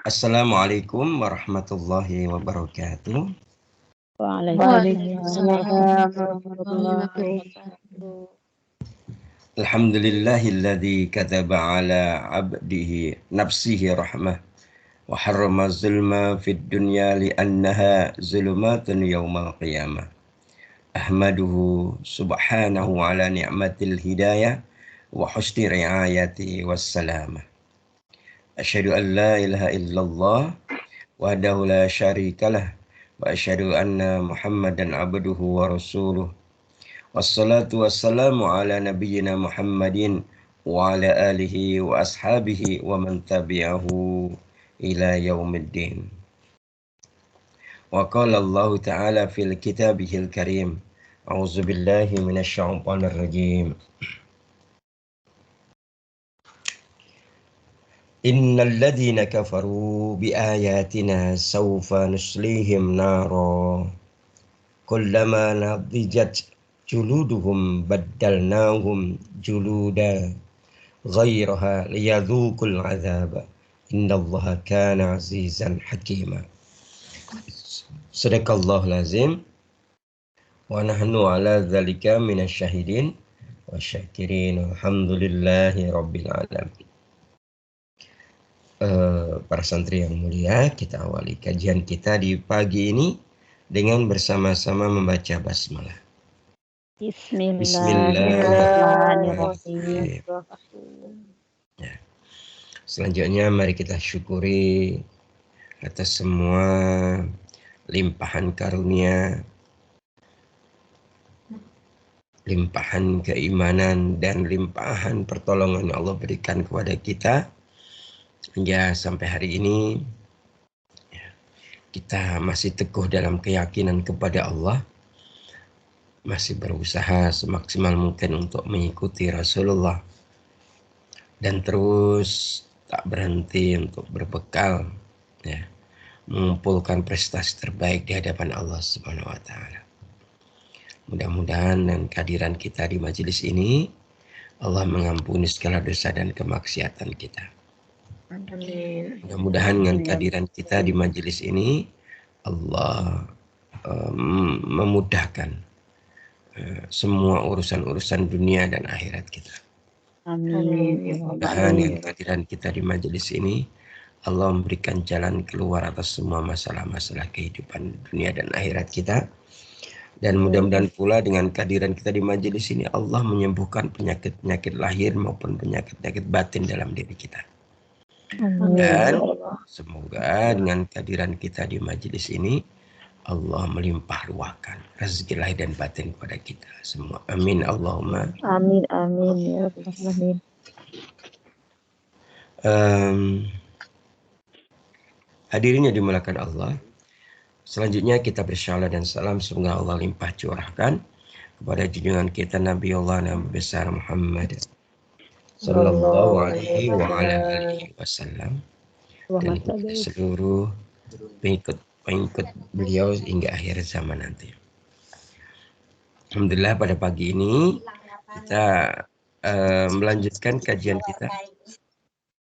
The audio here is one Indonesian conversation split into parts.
Assalamualaikum warahmatullahi wabarakatuh. Waalaikumsalam warahmatullahi wabarakatuh. Alhamdulillahilladzi kataba ala abdihi nafsihi rahmah wa harrama zulma fid dunya li'annaha zulumatun yawmal qiyamah. Ahmaduhu subhanahu ala ni'matil hidayah wa husni riayati wassalamah. Asyhadu an la ilaha illallah wahdahu la syarikalah wa asyhadu anna Muhammadan abduhu wa rasuluh. Wassalatu wassalamu ala nabiyyina Muhammadin wa ala alihi wa ashabihi wa man tabi'ahu ila yaumiddin. Wa qala Allah ta'ala fil kitabihil karim. A'udzu billahi minasy syaithanir rajim. Innal ladzina kafaru bi ayatina sawfa nuslihim nara kullama nadijat juluduhum baddalnahum juluda ghairaha liyadhuqul azaba innallaha kana azizan hakima. Sadaqallahul azim wa nahnu ala dzalika minasyahidin wasyakirin alhamdulillahi rabbil alamin. Para santri yang mulia, kita awali kajian kita di pagi ini dengan bersama-sama membaca basmalah. Bismillahirrahmanirrahim. Ya. Selanjutnya mari kita syukuri atas semua limpahan karunia, limpahan keimanan dan limpahan pertolongan yang Allah berikan kepada kita hingga sampai hari ini kita masih teguh dalam keyakinan kepada Allah, masih berusaha semaksimal mungkin untuk mengikuti Rasulullah dan terus tak berhenti untuk berbekal mengumpulkan prestasi terbaik di hadapan Allah Subhanahu wa taala. Mudah-mudahan dengan kehadiran kita di majelis ini Allah mengampuni segala dosa dan kemaksiatan kita. Amin. Mudah-mudahan dengan kehadiran kita di majelis ini Allah memudahkan semua urusan-urusan dunia dan akhirat kita. Amin. Mudah-mudahan dengan kehadiran kita di majelis ini Allah memberikan jalan keluar atas semua masalah-masalah kehidupan dunia dan akhirat kita. Dan mudah-mudahan pula dengan kehadiran kita di majelis ini Allah menyembuhkan penyakit-penyakit lahir maupun penyakit-penyakit batin dalam diri kita. Dan semoga dengan kehadiran kita di majelis ini Allah melimpah ruahkan rezeki lahir dan batin kepada kita semua. Amin Allahumma. Amin amin ya Rabbal alamin. Hadirin yang dimuliakan Allah. Selanjutnya kita bersyahada dan salam semoga Allah limpah curahkan kepada junjungan kita Nabi Allah Nabi besar Muhammad sallallahu alaihi wa ala alihi wasallam dan kepada seluruh pengikut beliau hingga akhir zaman nanti. Alhamdulillah pada pagi ini kita melanjutkan kajian kita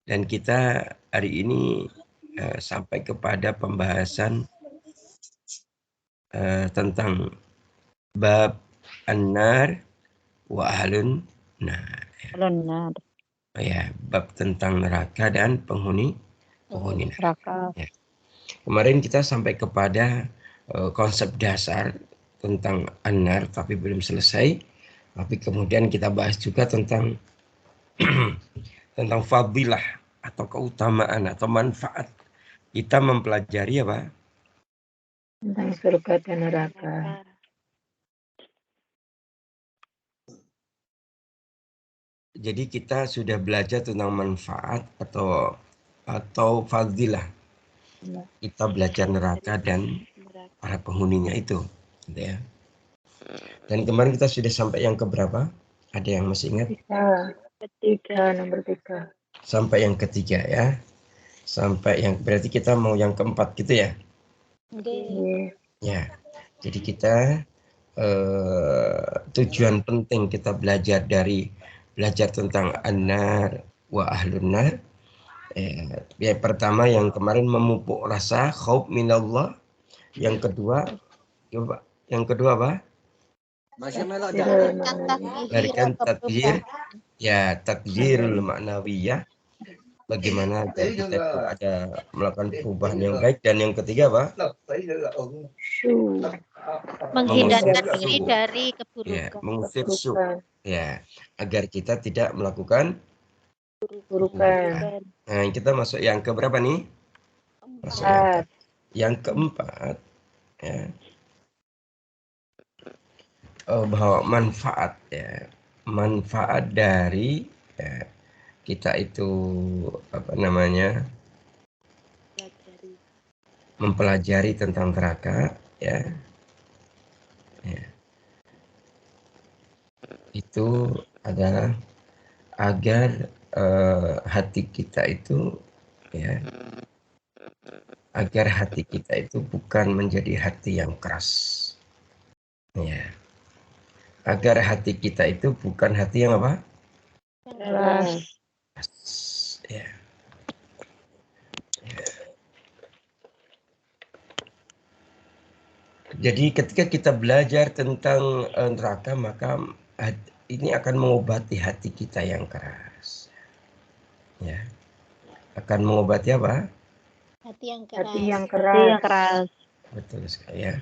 dan kita hari ini sampai kepada pembahasan tentang bab an-nar wa ahlun nar. Ya, bab tentang neraka dan penghuni neraka. Ya. Kemarin kita sampai kepada konsep dasar tentang an-nar tapi belum selesai. Tapi kemudian kita bahas juga tentang tentang fadilah atau keutamaan atau manfaat kita mempelajari apa? Tentang surga dan neraka. Jadi kita sudah belajar tentang manfaat atau fadilah. Kita belajar neraka dan para penghuninya itu, gitu ya. Dan kemarin kita sudah sampai yang keberapa? Ada yang masih ingat? Nomor 3. Sampai yang ketiga ya. Sampai yang berarti kita mau yang keempat gitu ya? Ya. Jadi kita tujuan penting kita belajar tentang an-nar wa ahlun nar Yang pertama yang kemarin memupuk rasa khauf minallah. Yang kedua, coba yang kedua apa? Berikan takdir, ya takdirul ma'nawiyah. Bagaimana agar kita itu ada melakukan perubahan yang baik. Dan yang ketiga apa? Menghindarkan diri dari keburukan. Ya, mengusir su. Ya, agar kita tidak melakukan keburukan. Nah, kita masuk yang ke berapa nih? Masuk yang keempat. Ya. Bahwa manfaat, ya, manfaat dari ya, kita itu apa namanya, mempelajari tentang neraka, ya, itu adalah agar hati kita itu, ya, agar hati kita itu bukan menjadi hati yang keras, ya, agar hati kita itu bukan hati yang apa? Keras. Ya. Jadi ketika kita belajar tentang neraka, maka ini akan mengobati hati kita yang keras. Ya. Akan mengobati apa? Hati yang keras. Hati yang keras. Betul sekali ya.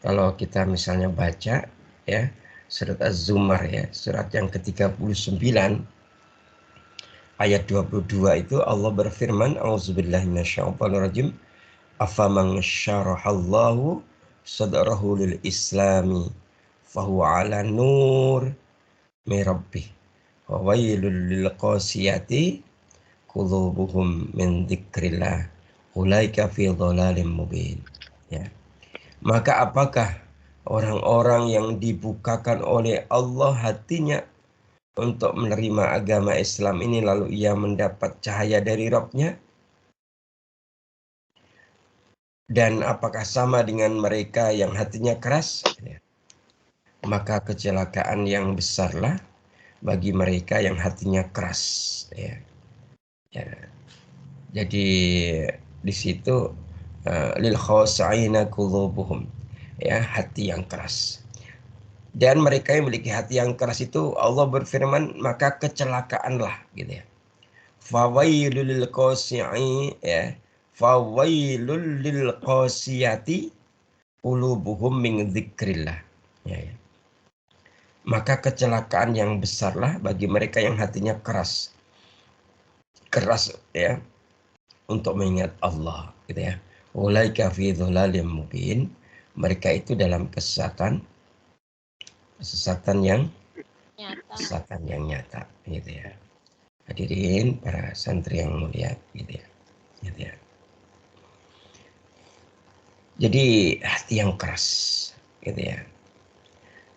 Kalau kita misalnya baca ya surat Az-Zumar, ya, surat yang ke-39 ayat 22 itu Allah berfirman, A'udzubillahi minasyaitonirrajim, afaman syarahallahu sadrahu lil islami fahuwa ala nur min rabbih wa wailul lil qasiyati qulubuhum min dzikrillah ulaika fi dhalalim mubin. Ya. Maka apakah orang-orang yang dibukakan oleh Allah hatinya untuk menerima agama Islam ini lalu ia mendapat cahaya dari Rabb-nya? Dan apakah sama dengan mereka yang hatinya keras? Ya. Maka kecelakaan yang besarlah bagi mereka yang hatinya keras. Ya. Ya. Jadi di situ lil khawsa'ina qulubuhum, ya, hati yang keras. Dan mereka yang memiliki hati yang keras itu Allah berfirman maka kecelakaanlah, gitu ya. Fawailul lil qasi'i, ya. Fawailul lil qasiyati qulubuhum min dzikrillah. Ya, ya. Maka kecelakaan yang besarlah bagi mereka yang hatinya keras. Keras, ya, untuk mengingat Allah, gitu ya. Ulaika fi dhalalim mubin. Mereka itu dalam kesesatan yang nyata, gitu ya. Hadirin para santri yang mulia, gitu ya. Gitu ya. Jadi hati yang keras, gitu ya.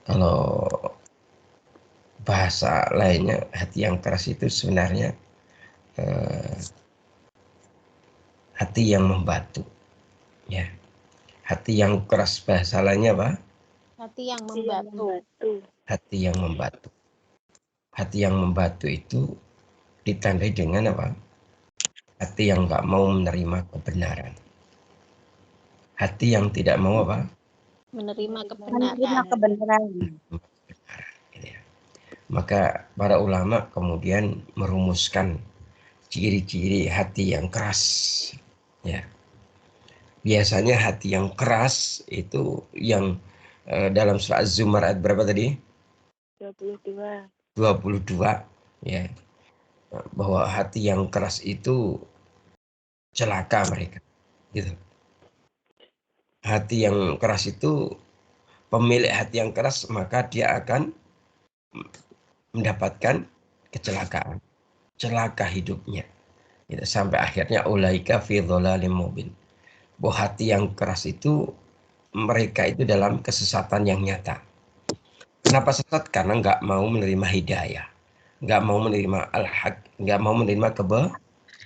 Kalau bahasa lainnya hati yang keras itu sebenarnya hati yang membatu, ya. Hati yang keras bahasa lainnya apa? Hati yang membatu. Hati yang membatu. Hati yang membatu itu ditandai dengan apa? Hati yang nggak mau menerima kebenaran. Hati yang tidak mau apa? Menerima kebenaran. Gitu ya. Maka para ulama kemudian merumuskan ciri-ciri hati yang keras. Ya. Biasanya hati yang keras itu yang dalam surat Az-Zumar ayat berapa tadi? 22. Ya. Bahwa hati yang keras itu celaka mereka. Gitu. Hati yang keras itu, pemilik hati yang keras maka dia akan mendapatkan kecelakaan, celaka hidupnya. Gitu. Sampai akhirnya ulaika fi dhalalim mubin. Bahwa hati yang keras itu mereka itu dalam kesesatan yang nyata. Kenapa sesat? Karena nggak mau menerima hidayah, nggak mau menerima al-haq, nggak mau menerima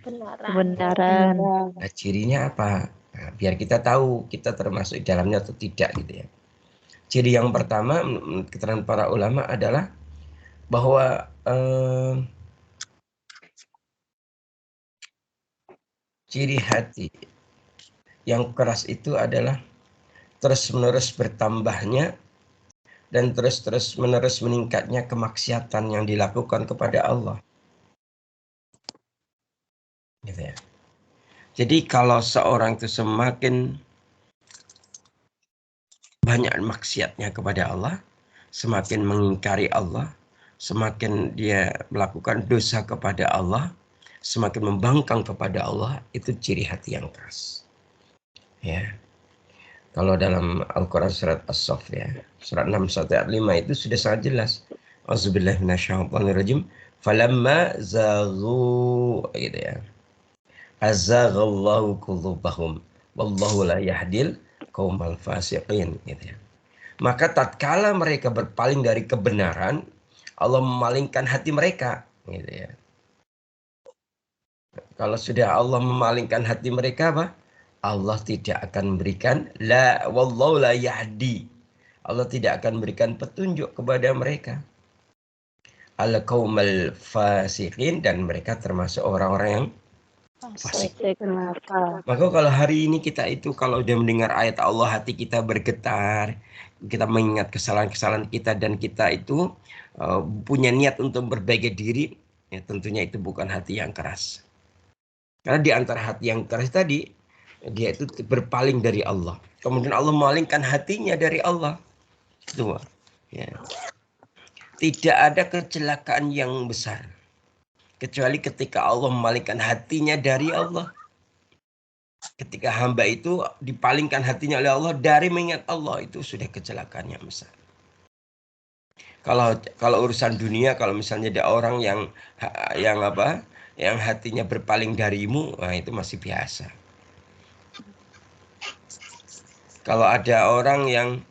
Kebenaran. Nah, cirinya apa? Nah, biar kita tahu kita termasuk di dalamnya atau tidak, gitu ya. Ciri yang pertama menurut keterangan para ulama adalah bahwa ciri hati yang keras itu adalah terus-menerus bertambahnya dan terus-menerus meningkatnya kemaksiatan yang dilakukan kepada Allah. Gitu ya. Jadi kalau seorang itu semakin banyak maksiatnya kepada Allah, semakin mengingkari Allah, semakin dia melakukan dosa kepada Allah, semakin membangkang kepada Allah, itu ciri hati yang keras. Ya. Kalau dalam Al-Quran surat As-Saff ya, surat 6 ayat 5 itu sudah sangat jelas. Auzubillahi minasyaitonirrajim. Falamma zaghu gitu ya. Azaghallahu qulubahum wallahu la yahdil qaumal fasiqin gitu ya. Maka tatkala mereka berpaling dari kebenaran, Allah memalingkan hati mereka gitu ya. Kalau sudah Allah memalingkan hati mereka apa? Allah tidak akan memberikan wallahu la yahdi. Allah tidak akan memberikan petunjuk kepada mereka. Al-qaumal fasiqin, dan mereka termasuk orang-orang yang fasik. Maka kalau hari ini kita itu kalau udah mendengar ayat Allah, hati kita bergetar, kita mengingat kesalahan-kesalahan kita dan kita itu punya niat untuk berbaiki diri, ya tentunya itu bukan hati yang keras. Karena di antara hati yang keras tadi, dia itu berpaling dari Allah. Kemudian Allah memalingkan hatinya dari Allah. Itu, ya. Tidak ada kecelakaan yang besar kecuali ketika Allah memalingkan hatinya dari Allah. Ketika hamba itu dipalingkan hatinya oleh Allah dari mengingat Allah, itu sudah kecelakaan yang besar. Kalau urusan dunia, kalau misalnya ada orang yang hatinya berpaling darimu, nah itu masih biasa. Kalau ada orang yang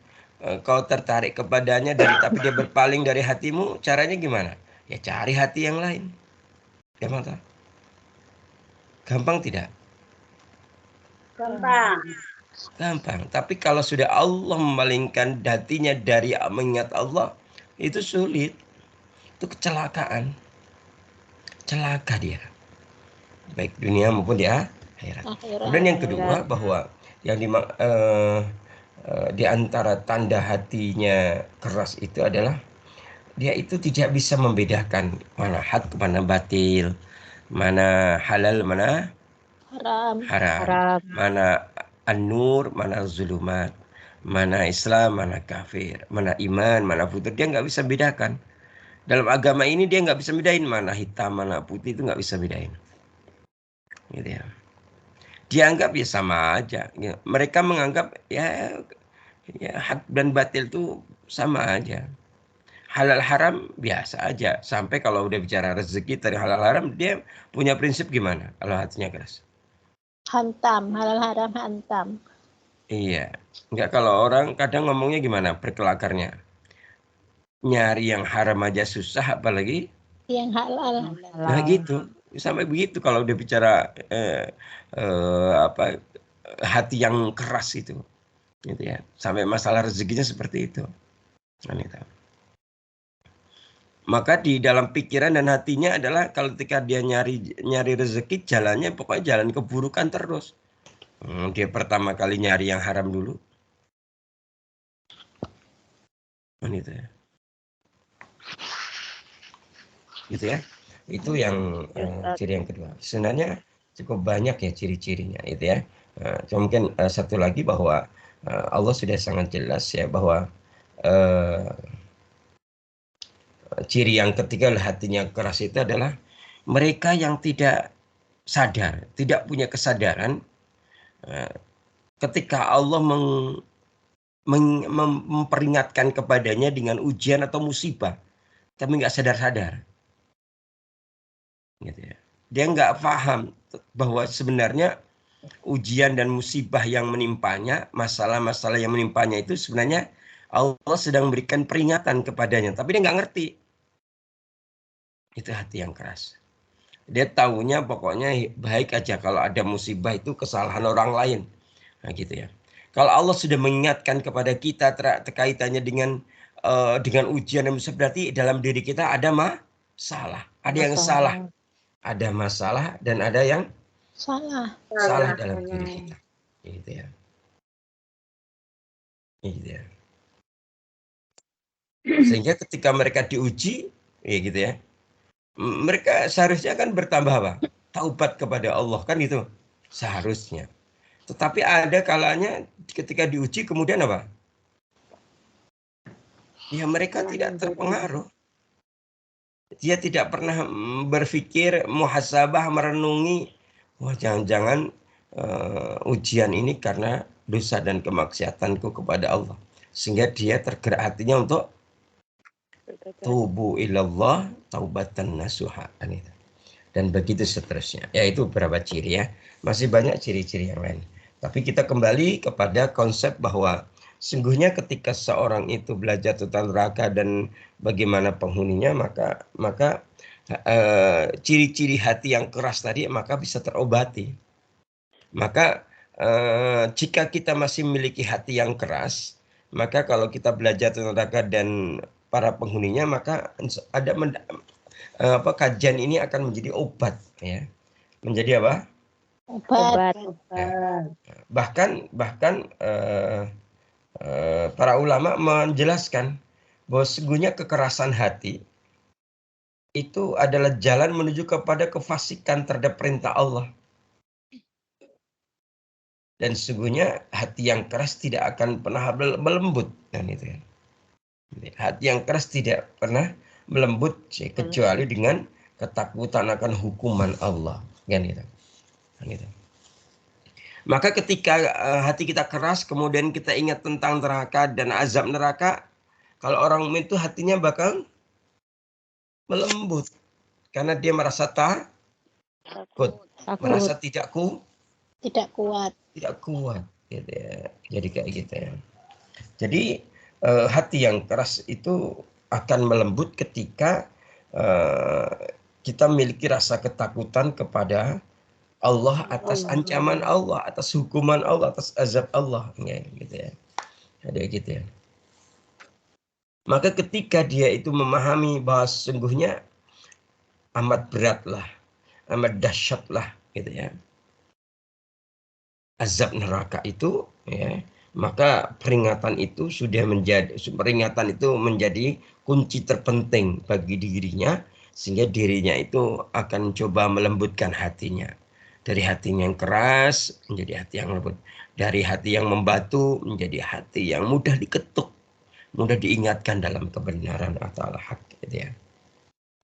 kau tertarik kepadanya tapi dia berpaling dari hatimu, caranya gimana? Ya cari hati yang lain. Gampang tak? Gampang tidak? Gampang. Tapi kalau sudah Allah memalingkan hatinya dari mengingat Allah, itu sulit. Itu kecelakaan. Celaka dia. Baik dunia maupun di akhirat. Kemudian yang kedua, bahwa yang di antara tanda hatinya keras itu adalah dia itu tidak bisa membedakan mana hak, mana batil, mana halal, mana haram, mana an-nur, mana zulumat, mana Islam, mana kafir, mana iman, mana futur. Dia nggak bisa bedakan. Dalam agama ini dia nggak bisa bedain mana hitam, mana putih, itu nggak bisa bedain. Gitu ya. Dianggap ya sama aja. Ya, mereka menganggap ya hak dan batil itu sama aja. Halal haram biasa aja. Sampai kalau udah bicara rezeki dari halal haram, dia punya prinsip gimana kalau hatinya keras? Hantam, halal haram hantam. Iya. Enggak, kalau orang kadang ngomongnya gimana berkelakarnya. Nyari yang haram aja susah, apalagi yang halal. Nah gitu. Sampai begitu kalau udah bicara hati yang keras itu. Gitu ya. Sampai masalah rezekinya seperti itu. Maka di dalam pikiran dan hatinya adalah kalau ketika dia nyari rezeki, jalannya pokoknya jalan keburukan terus. Dia pertama kali nyari yang haram dulu. Gitu ya. Gitu ya. Itu yang ciri yang kedua. Sebenarnya cukup banyak ya ciri-cirinya itu ya. Mungkin satu lagi bahwa Allah sudah sangat jelas ya bahwa ciri yang ketiga hatinya keras itu adalah mereka yang tidak sadar, tidak punya kesadaran ketika Allah memperingatkan kepadanya dengan ujian atau musibah, tapi nggak sadar-sadar. Gitu ya. Dia nggak paham bahwa sebenarnya ujian dan musibah yang menimpanya, masalah-masalah yang menimpanya itu sebenarnya Allah sedang memberikan peringatan kepadanya, tapi dia nggak ngerti. Itu hati yang keras. Dia taunya pokoknya baik aja kalau ada musibah itu kesalahan orang lain. Nah gitu ya. Kalau Allah sudah mengingatkan kepada kita terkaitannya dengan ujian dan musibah, berarti dalam diri kita ada masalah, ada yang salah. Ada masalah dan ada yang salah dalam diri kita. Gitu ya. Gitu ya. Sehingga ketika mereka diuji, ya gitu ya, mereka seharusnya kan bertambah apa? Taubat kepada Allah kan itu seharusnya. Tetapi ada kalanya ketika diuji kemudian apa? Ya mereka tidak terpengaruh. Dia tidak pernah berpikir muhasabah, merenungi, wah jangan-jangan ujian ini karena dosa dan kemaksiatanku kepada Allah. Sehingga dia tergerak hatinya untuk tubu ilallah taubatan nasuha. Dan begitu seterusnya. Ya itu beberapa ciri ya. Masih banyak ciri-ciri yang lain. Tapi kita kembali kepada konsep bahwa sungguhnya ketika seorang itu belajar tentang neraka dan bagaimana penghuninya, maka ciri-ciri hati yang keras tadi maka bisa terobati. Maka jika kita masih memiliki hati yang keras, maka kalau kita belajar tentang neraka dan para penghuninya, maka ada kajian ini akan menjadi obat ya. Menjadi apa? Obat. Bahkan para ulama menjelaskan bahwa sesungguhnya kekerasan hati itu adalah jalan menuju kepada kefasikan terhadap perintah Allah. Dan sesungguhnya hati yang keras tidak akan pernah melembut. Dan itu ya. Hati yang keras tidak pernah melembut kecuali dengan ketakutan akan hukuman Allah. Kan itu. Kan itu. Maka ketika hati kita keras, kemudian kita ingat tentang neraka dan azab neraka, kalau orang mukmin itu hatinya bakal melembut. Karena dia merasa takut. Merasa tidak kuat. Tidak kuat. Gitu ya. Jadi kayak gitu ya. Jadi hati yang keras itu akan melembut ketika kita memiliki rasa ketakutan kepada Allah, atas ancaman Allah, atas hukuman Allah, atas azab Allah, ya, gitu ya. Ada gitu ya. Maka ketika dia itu memahami bahwa sesungguhnya amat beratlah, amat dahsyatlah, gitu ya, azab neraka itu, ya, maka peringatan itu menjadi kunci terpenting bagi dirinya, sehingga dirinya itu akan coba melembutkan hatinya. Dari hatinya yang keras menjadi hati yang lembut. Dari hati yang membatu menjadi hati yang mudah diketuk, mudah diingatkan dalam kebenaran atau al-haq, gitu ya.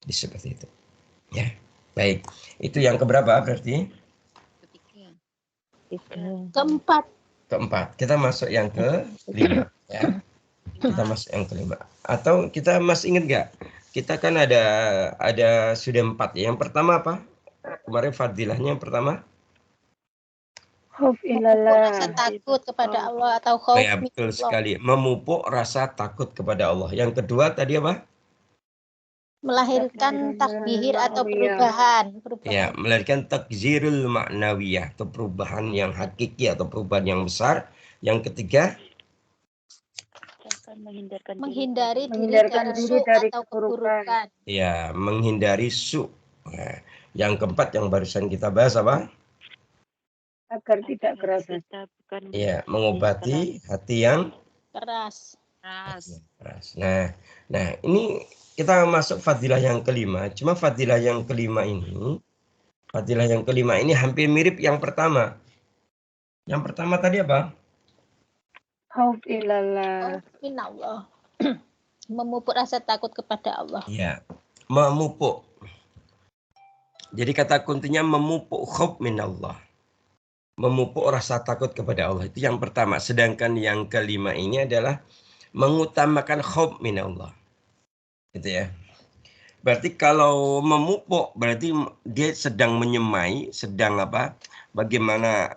Jadi seperti itu. Ya, baik. Itu yang keberapa berarti? Keempat. Kita masuk yang kelima, ya. Kita masuk yang kelima. Atau kita masih ingat nggak? Kita kan ada sudah 4 ya. Yang pertama apa? Kemarin fadilahnya yang pertama? Rasa takut kepada Allah atau khauf Ya, betul sekali. Memupuk rasa takut kepada Allah. Yang kedua tadi apa? melahirkan takbir atau perubahan. Ya, melahirkan takzirul ma'nawiyah atau perubahan yang hakiki atau perubahan yang besar. Yang ketiga, menghindari diri dari su atau keburukan. Ya, menghindari su. Nah, yang keempat yang barusan kita bahas apa? Agar tidak keras. Ya, mengobati hati yang Keras. Nah, ini kita masuk fadilah yang kelima. Cuma fadilah yang kelima ini hampir mirip yang pertama. Yang pertama tadi apa? Khauf ilallah. Minallah. Memupuk rasa takut kepada Allah. Iya, memupuk. Jadi kata kuncinya memupuk khauf minallah. Memupuk rasa takut kepada Allah. Itu yang pertama. Sedangkan yang kelima ini adalah mengutamakan khauf minallah. Gitu ya. Berarti kalau memupuk berarti dia sedang menyemai, sedang apa? Bagaimana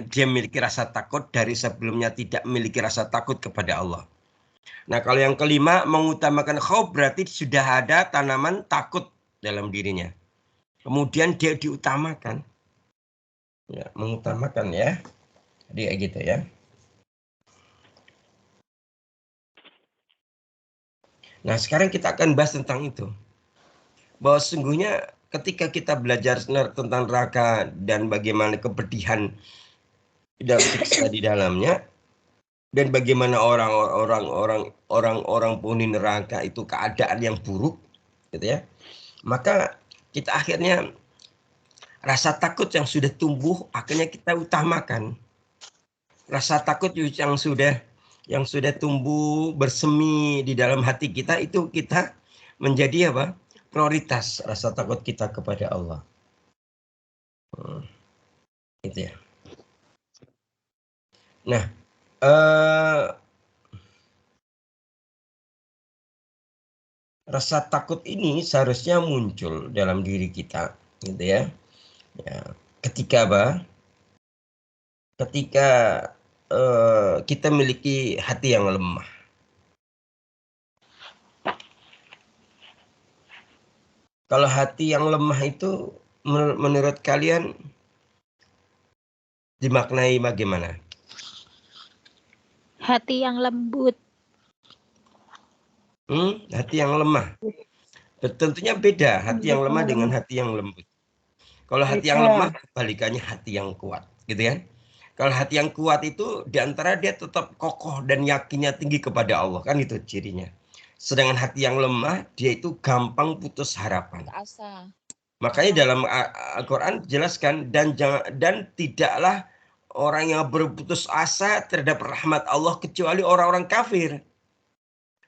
dia memiliki rasa takut dari sebelumnya tidak memiliki rasa takut kepada Allah. Nah, kalau yang kelima mengutamakan khauf berarti sudah ada tanaman takut dalam dirinya. Kemudian dia diutamakan. Ya, mengutamakan ya. Jadi kayak gitu ya. Nah, sekarang kita akan bahas tentang itu. Bahwa sesungguhnya ketika kita belajar tentang neraka dan bagaimana kepedihan dan siksa di dalamnya, dan bagaimana orang-orang penghuni neraka itu keadaan yang buruk, gitu ya. Maka kita akhirnya rasa takut yang sudah tumbuh akhirnya kita utamakan. Rasa takut yang sudah tumbuh bersemi di dalam hati kita itu kita menjadi apa? Prioritas rasa takut kita kepada Allah. Gitu ya. Nah, rasa takut ini seharusnya muncul dalam diri kita, gitu ya. Ya, ketika apa? Ketika kita memiliki hati yang lemah. Kalau hati yang lemah itu menurut kalian dimaknai bagaimana? Hati yang lembut. Hati yang lemah. Tentunya beda hati yang lemah dengan hati yang lembut. Kalau hati yang lemah, kebalikannya hati yang kuat, gitu kan? Kalau hati yang kuat itu diantara dia tetap kokoh dan yakinnya tinggi kepada Allah, kan itu cirinya. Sedangkan hati yang lemah, dia itu gampang putus harapan. Asa. Makanya dalam Al-Quran jelaskan dan tidaklah orang yang berputus asa terhadap rahmat Allah kecuali orang-orang kafir.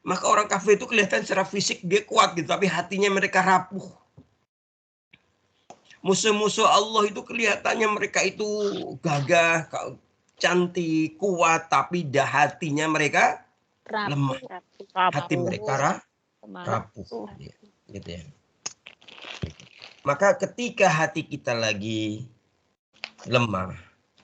Maka orang kafir itu kelihatan secara fisik dia kuat gitu, tapi hatinya mereka rapuh. Musuh-musuh Allah itu kelihatannya mereka itu gagah, cantik, kuat, tapi hatinya mereka lemah. Hati mereka rapuh. Gitu ya. Maka ketika hati kita lagi lemah,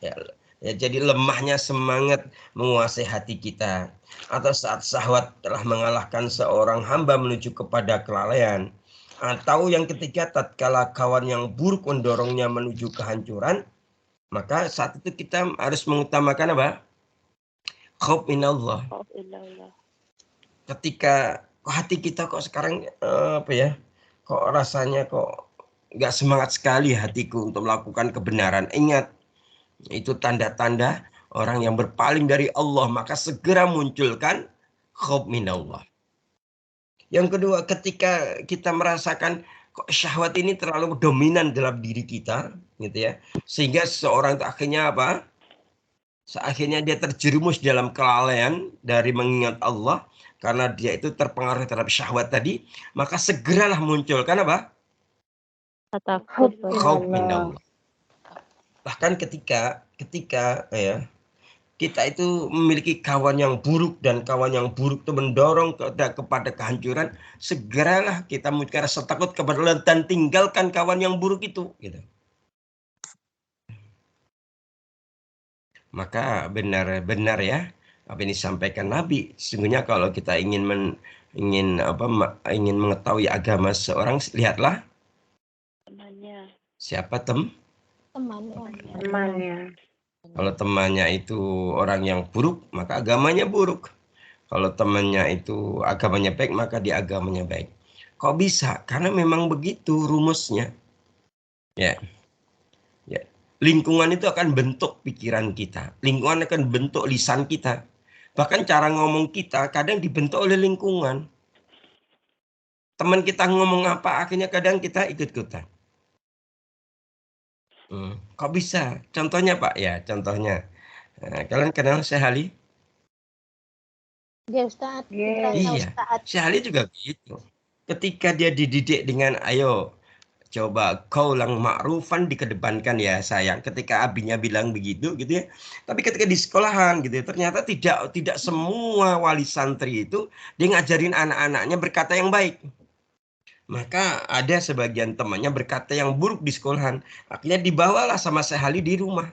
ya, jadi lemahnya semangat menguasai hati kita, atau saat syahwat telah mengalahkan seorang hamba menuju kepada kelalaian, atau yang ketiga tatkala kawan yang buruk mendorongnya menuju kehancuran, maka saat itu kita harus mengutamakan apa? Khauf minallah. Ketika hati kita kok sekarang kok rasanya kok nggak semangat sekali hatiku untuk melakukan kebenaran. Ingat, itu tanda-tanda orang yang berpaling dari Allah, maka segera munculkan khauf minallah. Yang kedua, ketika kita merasakan kok syahwat ini terlalu dominan dalam diri kita, gitu ya, sehingga seseorang itu akhirnya apa? Akhirnya dia terjerumus dalam kelalaian dari mengingat Allah karena dia itu terpengaruh terhadap syahwat tadi, maka segeralah munculkan apa? Khauf minallah. Bahkan ketika ya kita itu memiliki kawan yang buruk dan kawan yang buruk itu mendorong kepada kehancuran, segeralah kita munculkan rasa takut kepada Allah dan tinggalkan kawan yang buruk itu, gitu. Maka benar ya apa yang disampaikan Nabi. Sesungguhnya kalau kita ingin mengetahui agama seorang, lihatlah Temannya. Siapa Temannya. Kalau temannya itu orang yang buruk, maka agamanya buruk. Kalau temannya itu agamanya baik, maka dia agamanya baik. Kok bisa? Karena memang begitu rumusnya. Ya. Lingkungan itu akan bentuk pikiran kita. Lingkungan akan bentuk lisan kita. Bahkan cara ngomong kita kadang dibentuk oleh lingkungan. Teman kita ngomong apa, akhirnya kadang kita ikut-ikutan. Kok bisa? Contohnya Pak, ya contohnya. Kalian kenal Syekh Ali? Dia Ustaz. Iya, Syekh Ali juga begitu. Ketika dia dididik dengan ayo coba qaulan ma'rufan dikedepankan ya sayang. Ketika abinya bilang begitu gitu ya. Tapi ketika di sekolahan gitu ya, ternyata tidak semua wali santri itu dia ngajarin anak-anaknya berkata yang baik. Maka ada sebagian temannya berkata yang buruk di sekolahan. Akhirnya dibawalah sama Syekh Ali di rumah.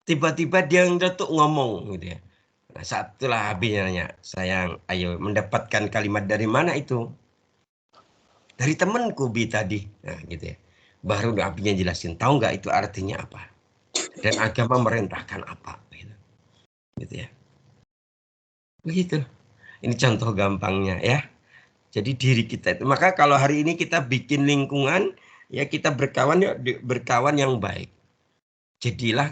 Tiba-tiba dia ngetuk ngomong gitu ya. Nah, satulah abinya nanya, sayang, ayo mendapatkan kalimat dari mana itu? Dari temanku Bi tadi. Nah, gitu ya. Baru abinya jelasin, tahu nggak itu artinya apa? Dan agama merintahkan apa? Gitu ya. Begitu. Ini contoh gampangnya ya. Jadi diri kita itu. Maka kalau hari ini kita bikin lingkungan, ya kita berkawan ya berkawan yang baik. Jadilah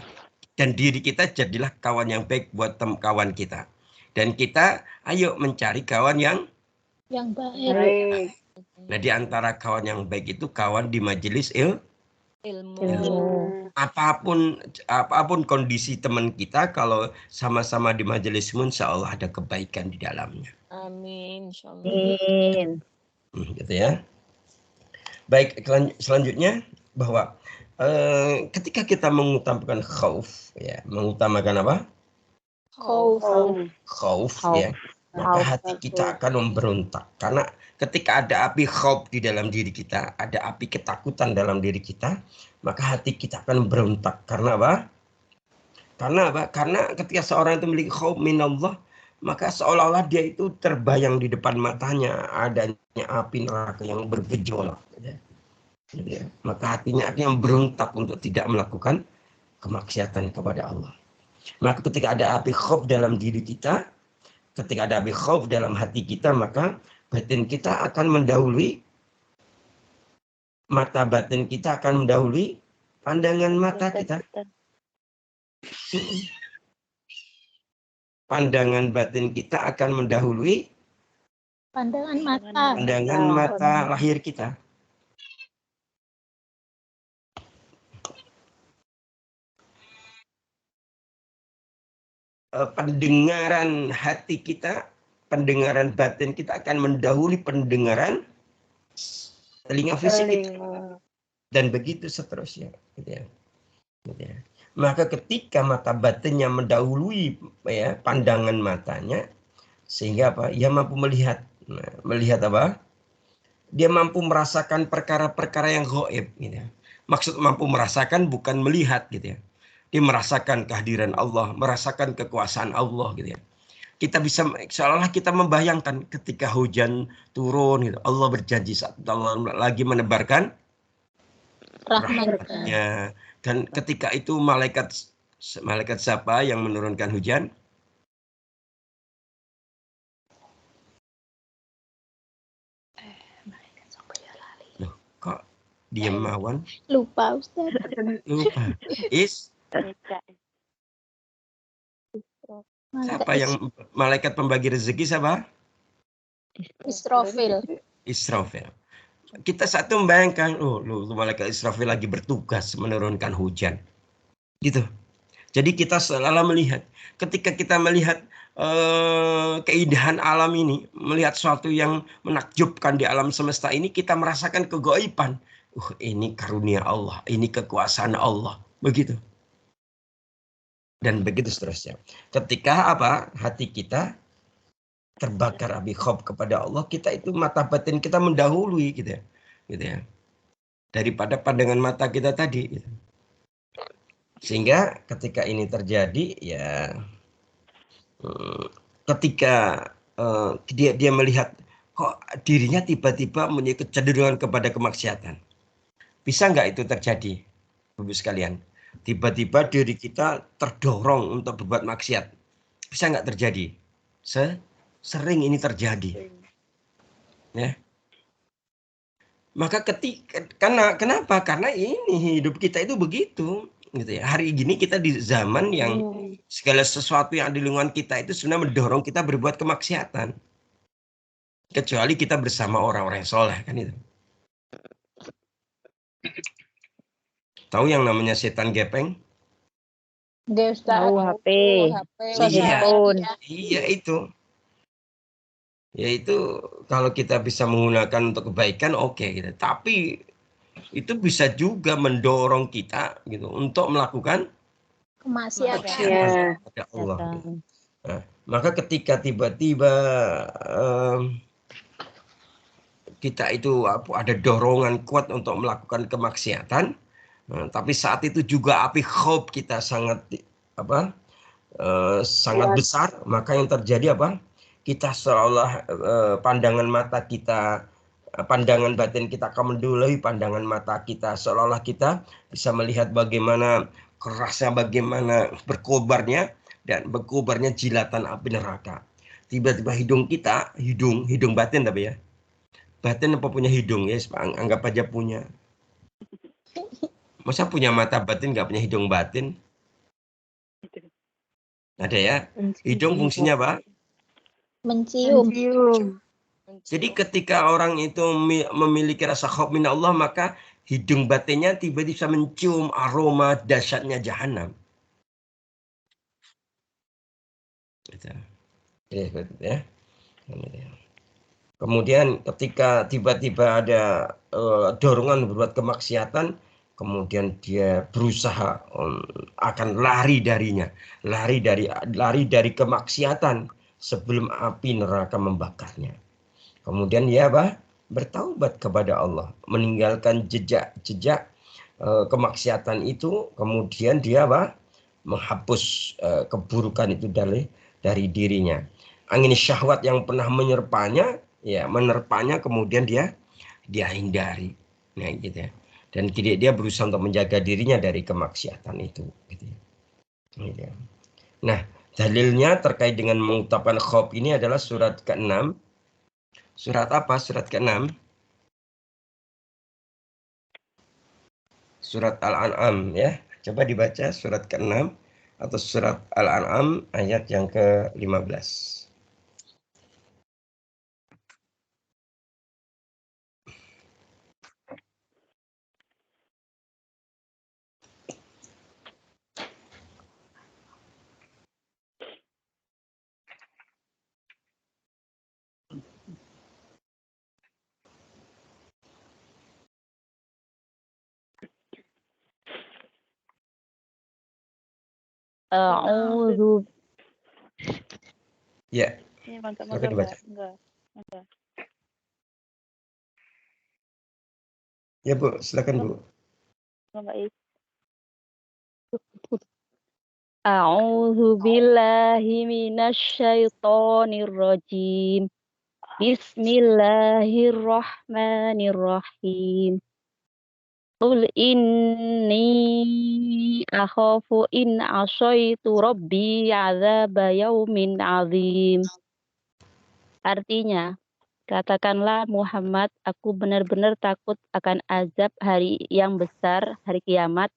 dan diri kita jadilah kawan yang baik buat kawan kita. Dan kita ayo mencari kawan yang baik. Baik. Nah, di antara kawan yang baik itu kawan di majelis Ilmu. apapun kondisi teman kita, kalau sama-sama di majelis insya Allah ada kebaikan di dalamnya. Amin. Amin. Gitu ya. Baik, selanjutnya bahwa ketika kita mengutamakan khauf, ya, mengutamakan apa? Khauf, ya. Maka hati kita akan memberontak. Karena ketika ada api khauf di dalam diri kita, ada api ketakutan dalam diri kita, maka hati kita akan berontak. Karena apa? Karena ketika seorang itu memiliki khauf minallah, maka seolah-olah dia itu terbayang di depan matanya adanya api neraka yang bergejolak. Ya. Maka hatinya akan berontak untuk tidak melakukan kemaksiatan kepada Allah. Maka ketika ada api khauf dalam diri kita, ketika ada api khauf dalam hati kita, maka batin kita akan mendahului, mata batin kita akan mendahului pandangan mata kita. Pandangan batin kita akan mendahului pandangan mata lahir kita. Pendengaran hati kita, pendengaran batin kita akan mendahului pendengaran telinga fisik kita. Dan begitu seterusnya. Gitu ya. Maka ketika mata batinnya mendahului ya, pandangan matanya, sehingga apa? Ia mampu melihat. Nah, melihat apa? Dia mampu merasakan perkara-perkara yang gaib. Gitu ya. Maksud mampu merasakan bukan melihat, gitu ya. Dia merasakan kehadiran Allah, merasakan kekuasaan Allah, gitu ya. Kita bisa, seolah-olah kita membayangkan ketika hujan turun, gitu. Allah berjanji saat Allah lagi menebarkan rahmatnya. Dan ketika itu malaikat siapa yang menurunkan hujan? Loh, kok diam Mawan? Lupa Ustaz. Lupa. Siapa yang malaikat pembagi rezeki siapa? Israfil. Kita satu membayangkan, malaikat Israfil lagi bertugas menurunkan hujan. Gitu. Jadi kita selalu melihat, ketika kita melihat keindahan alam ini, melihat sesuatu yang menakjubkan di alam semesta ini, kita merasakan kegaiban. Ini karunia Allah, ini kekuasaan Allah. Begitu. Dan begitu seterusnya. Ketika apa? Hati kita terbakar api khauf kepada Allah, kita itu mata batin kita mendahului gitu ya. Daripada pandangan mata kita tadi gitu. Sehingga ketika ini terjadi ya, ketika dia melihat kok dirinya tiba-tiba mempunyai kecenderungan kepada kemaksiatan. Bisa nggak itu terjadi, Bapak sekalian? Tiba-tiba diri kita terdorong untuk berbuat maksiat. Bisa nggak terjadi? Sering ini terjadi. Ya. Maka kenapa? Karena ini hidup kita itu begitu. Gitu ya. Hari ini kita di zaman yang segala sesuatu yang di lingkungan kita itu sebenarnya mendorong kita berbuat kemaksiatan. Kecuali kita bersama orang-orang soleh, kan itu. Tahu yang namanya setan gepeng? Tahu HP. Iya itu. Yaitu kalau kita bisa menggunakan untuk kebaikan oke, gitu. Tapi itu bisa juga mendorong kita gitu untuk melakukan kemaksiatan kepada Allah. Gitu. Nah, maka ketika tiba-tiba kita itu ada dorongan kuat untuk melakukan kemaksiatan, tapi saat itu juga api khauf kita sangat besar, maka yang terjadi apa? Kita seolah pandangan mata kita, pandangan batin kita akan mendahului pandangan mata kita, seolah-olah kita bisa melihat bagaimana kerasnya, bagaimana berkobarnya dan berkobarnya jilatan api neraka. Tiba-tiba hidung kita, hidung batin tapi ya, batin apa punya hidung ya? Anggap aja punya. Masa punya mata batin nggak punya hidung batin? Ada ya. Hidung fungsinya apa? Mencium. Jadi ketika orang itu memiliki rasa khauf min Allah, maka hidung batinnya tiba-tiba bisa mencium aroma dahsyatnya jahanam. Gitu. Ya. Kemudian ketika tiba-tiba ada dorongan berbuat kemaksiatan, kemudian dia berusaha akan lari darinya, lari dari kemaksiatan sebelum api neraka membakarnya. Kemudian dia bertaubat kepada Allah, meninggalkan jejak kemaksiatan itu, kemudian dia menghapus keburukan itu dari dirinya. Angin syahwat yang pernah menerpanya, kemudian dia hindari, nah gitu ya. Dan dia berusaha untuk menjaga dirinya dari kemaksiatan itu, gitu ya. Gitu ya. Nah, dalilnya terkait dengan mengucapkan khauf ini adalah surat ke-6. Surat apa? Surat ke-6. Surat Al-An'am ya. Coba dibaca surat ke-6 atau surat Al-An'am ayat yang ke-15. A'udzu. Ya, Ini mantap silakan dibaca. enggak. Ya Bu, silakan Bu. Baik. A'udzu billahi minasyaitonir rajim. Bismillahirrahmanirrahim. Qul inni akhafu in asaitu rabbi adzaba yaumin azim. Artinya, katakanlah Muhammad, aku benar-benar takut akan azab hari yang besar, hari kiamat,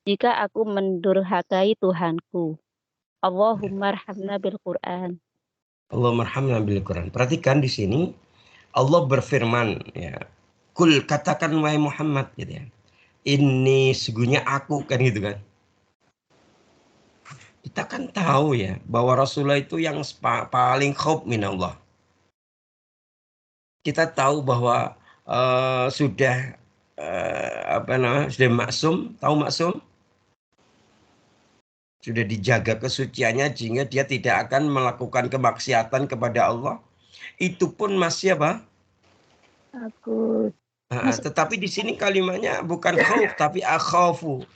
jika aku mendurhakai Tuhanku. Allahumma arhamna bil Quran. Allahumma arhamna bil Quran. Perhatikan di sini Allah berfirman ya. Kul, katakan wahai Muhammad gitu ya. Ini sesungguhnya aku, kan gitu kan. Kita kan tahu ya bahwa Rasulullah itu yang paling khauf min Allah. Kita tahu bahwa sudah sudah maksum, tahu maksum? Sudah dijaga kesuciannya sehingga dia tidak akan melakukan kemaksiatan kepada Allah. Itu pun masih apa? Aku Tetapi di sini kalimatnya bukan khauf tapi akhafu.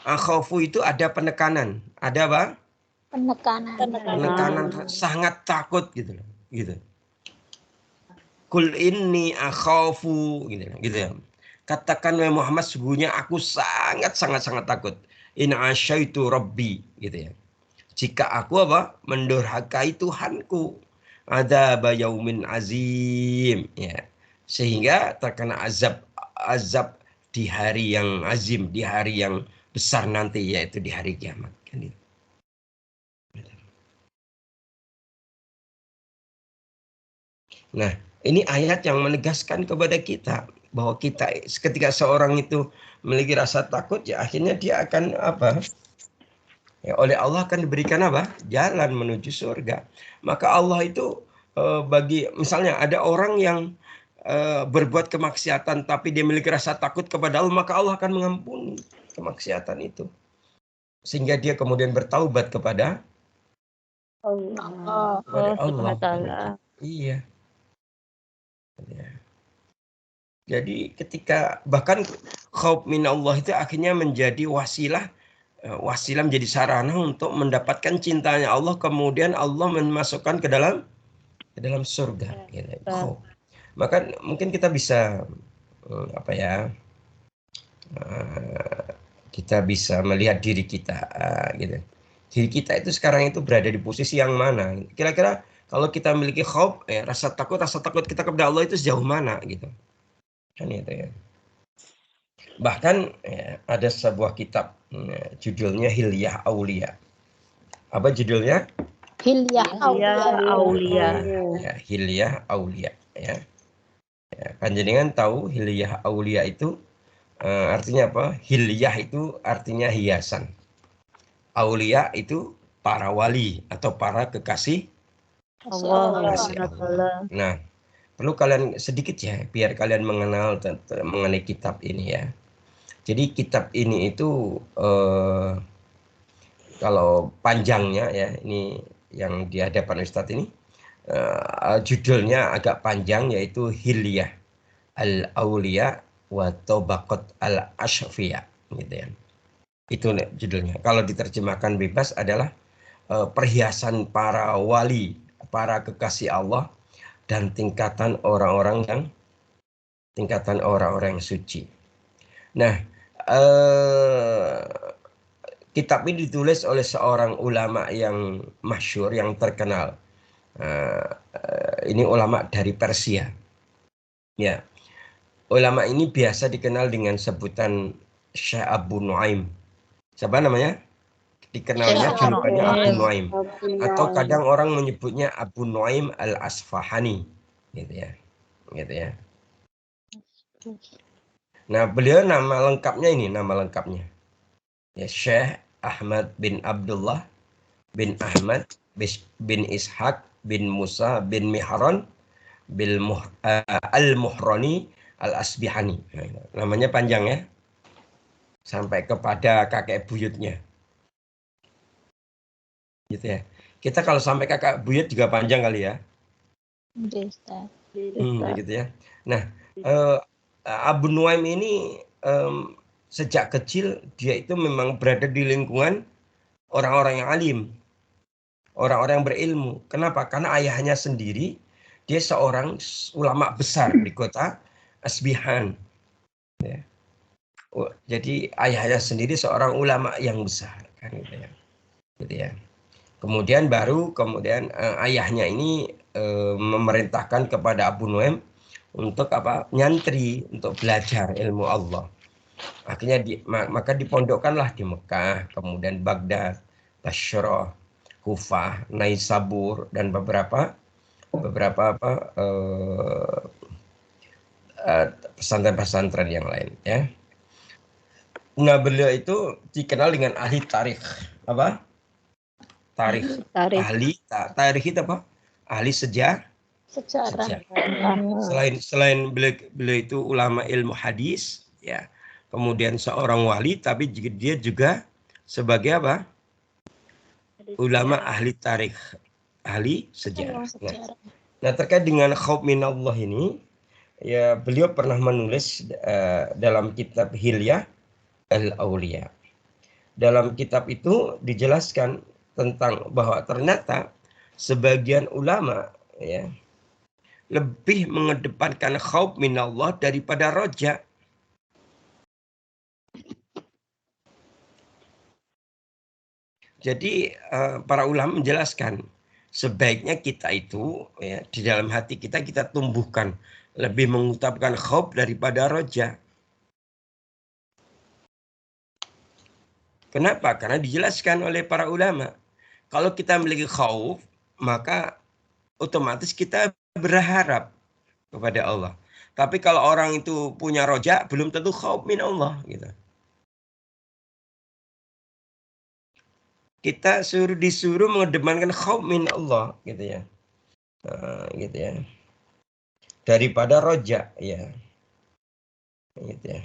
Akhafu itu ada penekanan. Ada apa? Penekanan sangat takut gitu loh. Gitu. Kul inni akhafu gitu ya. Katakan wahai Muhammad, sesungguhnya aku sangat takut. In asyaitu rabbi gitu ya. Jika aku mendurhakai Tuhanku, adzaba yaumin azim ya. Sehingga terkena azab di hari yang azim, di hari yang besar nanti, yaitu di hari kiamat kan itu. Nah, ini ayat yang menegaskan kepada kita bahwa kita ketika seorang itu memiliki rasa takut, ya akhirnya dia akan ya, oleh Allah akan diberikan jalan menuju surga. Maka Allah itu bagi misalnya ada orang yang berbuat kemaksiatan tapi dia memiliki rasa takut kepada Allah, maka Allah akan mengampuni kemaksiatan itu sehingga dia kemudian bertaubat kepada Allah. Iya. Ya. Jadi ketika bahkan khauf min Allah itu akhirnya menjadi wasilah menjadi sarana untuk mendapatkan cintanya Allah, kemudian Allah memasukkan ke dalam surga gitu. Khauf. Maka mungkin kita bisa kita bisa melihat diri kita gitu. Diri kita itu sekarang itu berada di posisi yang mana? Kira-kira Kalau kita memiliki khauf, rasa takut kita kepada Allah itu sejauh mana gitu. Kan itu ya. Bahkan ada sebuah kitab judulnya Hilyah Aulia. Apa judulnya? Hilyah Aulia. Ya, Hilyah Aulia ya. Panjenengan tahu Hilyah Aulia itu artinya apa? Hilyah itu artinya hiasan. Aulia itu para wali atau para kekasih Allah. Allah. Nah, perlu kalian sedikit ya biar kalian mengenal mengenai kitab ini ya. Jadi kitab ini itu kalau panjangnya ya, ini yang di hadapan Ustadz ini judulnya agak panjang, yaitu Hilyah Al-Aulia wa Tabaqat Al-Asfiyah gitu ya. Itu judulnya. Kalau diterjemahkan bebas adalah perhiasan para wali, para kekasih Allah, dan tingkatan orang-orang yang suci. Nah, kitab ini ditulis oleh seorang ulama yang masyhur, yang terkenal. Ini ulama dari Persia. Ya, ulama ini biasa dikenal dengan sebutan Syekh Abu Nuaim. Siapa namanya? Dikenalnya julukannya Abu Nuaim. Atau kadang orang menyebutnya Abu Nuaim Al-Asfahani, gitu ya. Gitu ya. Nah, beliau nama lengkapnya. Ya, Syekh Ahmad bin Abdullah bin Ahmad bin Ishaq bin Musa bin Mihran Al-Muhrani Al-Asbihani. Namanya panjang ya. Sampai kepada kakek buyutnya. Gitu ya. Kita kalau sampai kakak buyut juga panjang kali ya. Gitu ya. Nah, Abu Nuaim ini sejak kecil dia itu memang berada di lingkungan orang-orang yang alim, orang-orang yang berilmu. Kenapa? Karena ayahnya sendiri dia seorang ulama besar di kota Asbihan. Ya. Jadi ayahnya sendiri seorang ulama yang besar, kan gitu ya. Gitu ya. Kemudian ayahnya ini memerintahkan kepada Abu Nuaim untuk nyantri, untuk belajar ilmu Allah. Akhirnya maka dipondokkanlah di Mekah, kemudian Baghdad, Bashrah, Kufah, Naisabur, dan beberapa pesantren-pesantren yang lain ya. Nah, beliau itu dikenal dengan ahli tarikh. Apa? Tarikh. Tarikh itu apa? Ahli sejarah. Selain beliau itu ulama ilmu hadis ya. Kemudian seorang wali, tapi dia juga sebagai apa? Ulama ahli tarikh, ahli sejarah. Nah, terkait dengan khauf minallah ini, ya beliau pernah menulis dalam kitab Hilyah Al-Aulia. Dalam kitab itu dijelaskan tentang bahwa ternyata sebagian ulama ya lebih mengedepankan khauf minallah daripada roja. Jadi para ulama menjelaskan sebaiknya kita itu ya di dalam hati kita tumbuhkan lebih mengutamakan khauf daripada roja. Kenapa? Karena dijelaskan oleh para ulama. Kalau kita memiliki khauf, maka otomatis kita berharap kepada Allah. Tapi kalau orang itu punya roja, belum tentu khauf min Allah gitu. Kita disuruh mengedepankan khauf min Allah gitu ya. Gitu ya. Daripada roja ya. Gitu ya.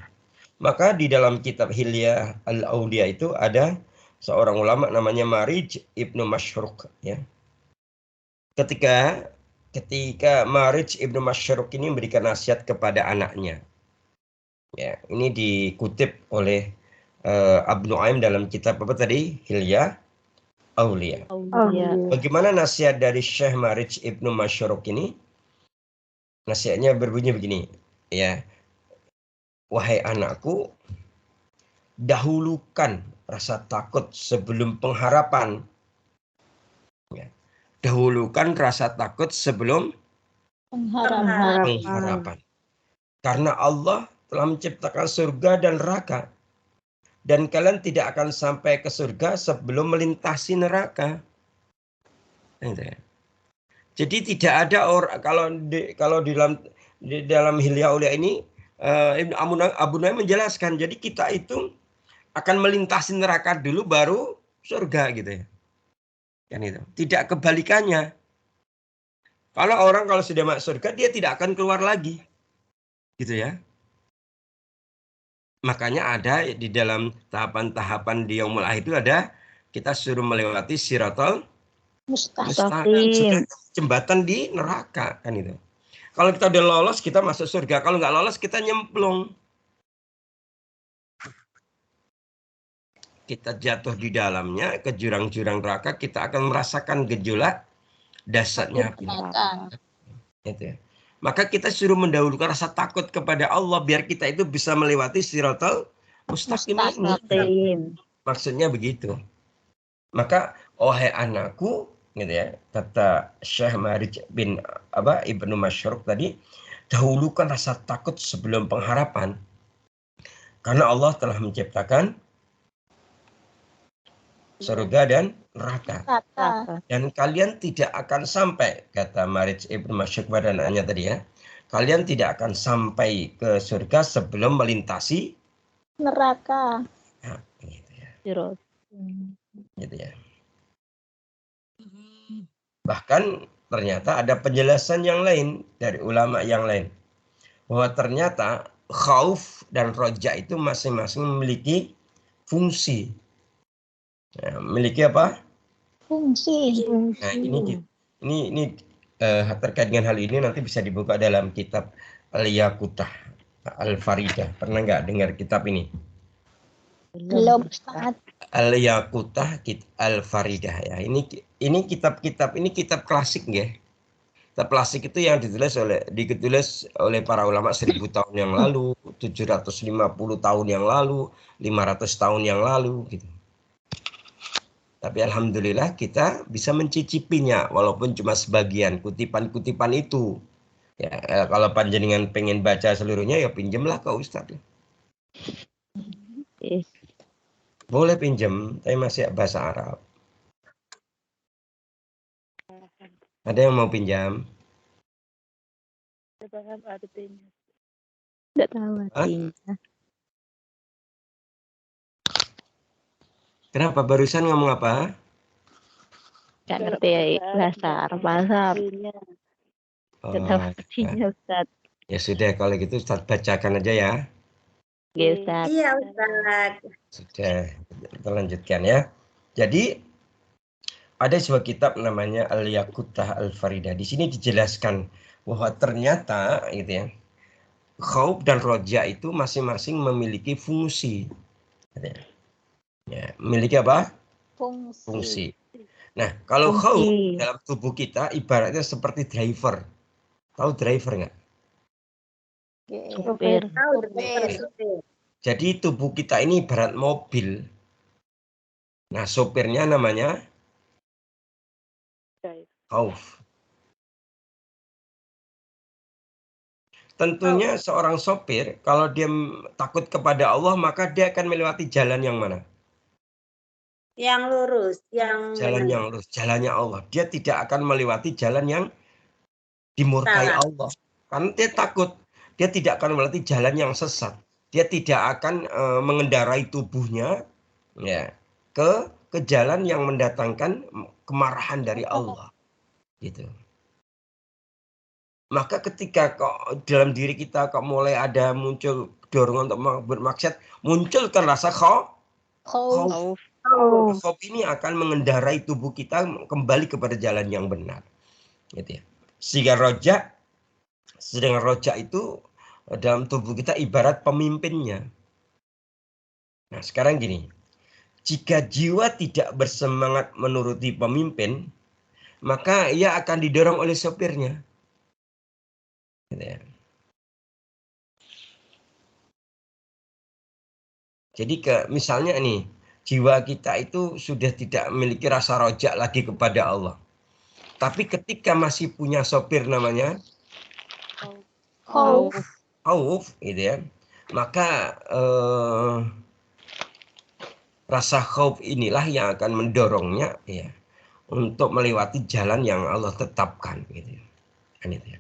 Maka di dalam kitab Hilyah Al-Aulia itu ada seorang ulama namanya Marij Ibnu Mashruk ya. Ketika Marij Ibnu Mashruk ini memberikan nasihat kepada anaknya. Ya, ini dikutip oleh Abu Nuaim dalam kitab apa tadi? Hilyah Aulia. Bagaimana nasihat dari Syekh Marij Ibnu Mashruk ini? Nasihatnya berbunyi begini, ya. Wahai anakku, dahulukan rasa takut sebelum pengharapan. Ya. dahulukan rasa takut sebelum pengharapan. Karena Allah telah menciptakan surga dan neraka. Dan kalian tidak akan sampai ke surga sebelum melintasi neraka. Jadi tidak ada orang kalau di dalam Hilya Aulia ini Ibnu Abu Nuaim menjelaskan. Jadi kita itu akan melintasi neraka dulu baru surga gitu ya. Kan itu. Tidak kebalikannya. Kalau sudah masuk surga dia tidak akan keluar lagi. Gitu ya. Makanya ada di dalam tahapan-tahapan di Yaumul Akhir itu ada kita suruh melewati Siratal Mustaqim, jembatan di neraka kan itu. Kalau kita udah lolos kita masuk surga, kalau nggak lolos kita nyemplung. Kita jatuh di dalamnya ke jurang-jurang neraka, kita akan merasakan gejolak dasarnya gitu ya. Maka kita suruh mendahulukan rasa takut kepada Allah biar kita itu bisa melewati Siratal Mustaqim ini. Maksudnya begitu. Maka wahai anakku gitu ya, kata Syekh Marij bin Ibnu Masyruq tadi, dahulukan rasa takut sebelum pengharapan. Karena Allah telah menciptakan surga dan neraka. Dan kalian tidak akan sampai, kata Marij Ibnu Masyruq pada anaknya tadi ya, kalian tidak akan sampai ke surga sebelum melintasi neraka. Nah, gitu ya. Gitu ya. Bahkan ternyata ada penjelasan yang lain dari ulama yang lain. Bahwa ternyata khauf dan roja itu masing-masing memiliki fungsi. Nah, memiliki apa? Fungsi. Nah, ini terkait dengan hal ini nanti bisa dibuka dalam kitab Al-Yaqutah Al-Faridah. Pernah nggak dengar kitab ini? Belum, Ustaz. Al-Yaqutah Al-Faridah ya. Ini kitab-kitab ini kitab klasik ya. Kitab klasik itu yang ditulis oleh para ulama 1000 tahun yang lalu, 750 tahun yang lalu, 500 tahun yang lalu gitu. Tapi alhamdulillah kita bisa mencicipinya walaupun cuma sebagian kutipan-kutipan itu. Ya, kalau panjenengan pengen baca seluruhnya ya pinjemlah ke Ustadz. Boleh pinjem, tapi masih bahasa Arab. Ada yang mau pinjam? Tidak tahu artinya. Kenapa barusan ngomong apa? Gak ngerti bahasa Arab. Tidak tahu artinya, Ustaz. Ya sudah, kalau gitu Ustaz bacakan aja ya. Ya, Ustaz. Iya, Ustaz. Sudah, kita lanjutkan ya. Jadi ada sebuah kitab namanya Al-Yaqutah Al-Faridah. Di sini dijelaskan bahwa ternyata gitu ya, khauf dan roja itu masing-masing memiliki fungsi. Ya, memiliki apa? Fungsi. Nah, kalau khauf dalam tubuh kita ibaratnya seperti driver. Tahu driver nggak? Supir. Jadi tubuh kita ini ibarat mobil. Nah, sopirnya namanya khauf. Tentunya seorang sopir kalau dia takut kepada Allah maka dia akan melewati jalan yang mana? Yang lurus, yang lurus, jalannya Allah. Dia tidak akan melewati jalan yang dimurkai Allah. Karena dia takut, dia tidak akan melewati jalan yang sesat. Dia tidak akan mengendarai tubuhnya ya ke jalan yang mendatangkan kemarahan dari Allah. Gitu. Maka ketika kok dalam diri kita kok mulai ada muncul dorongan untuk bermaksiat, munculkan rasa khauf. Khauf ini akan mengendarai tubuh kita kembali kepada jalan yang benar. Gitu ya. Sedangkan roja itu dalam tubuh kita ibarat pemimpinnya. Nah, sekarang gini. Jika jiwa tidak bersemangat menuruti pemimpin, maka ia akan didorong oleh sopirnya. Gitu ya. Jadi misalnya nih, jiwa kita itu sudah tidak memiliki rasa rojak lagi kepada Allah. Tapi ketika masih punya sopir namanya Khauf. khauf, gitu ya, maka rasa khauf inilah yang akan mendorongnya ya untuk melewati jalan yang Allah tetapkan, gitu ya. Kan itu ya.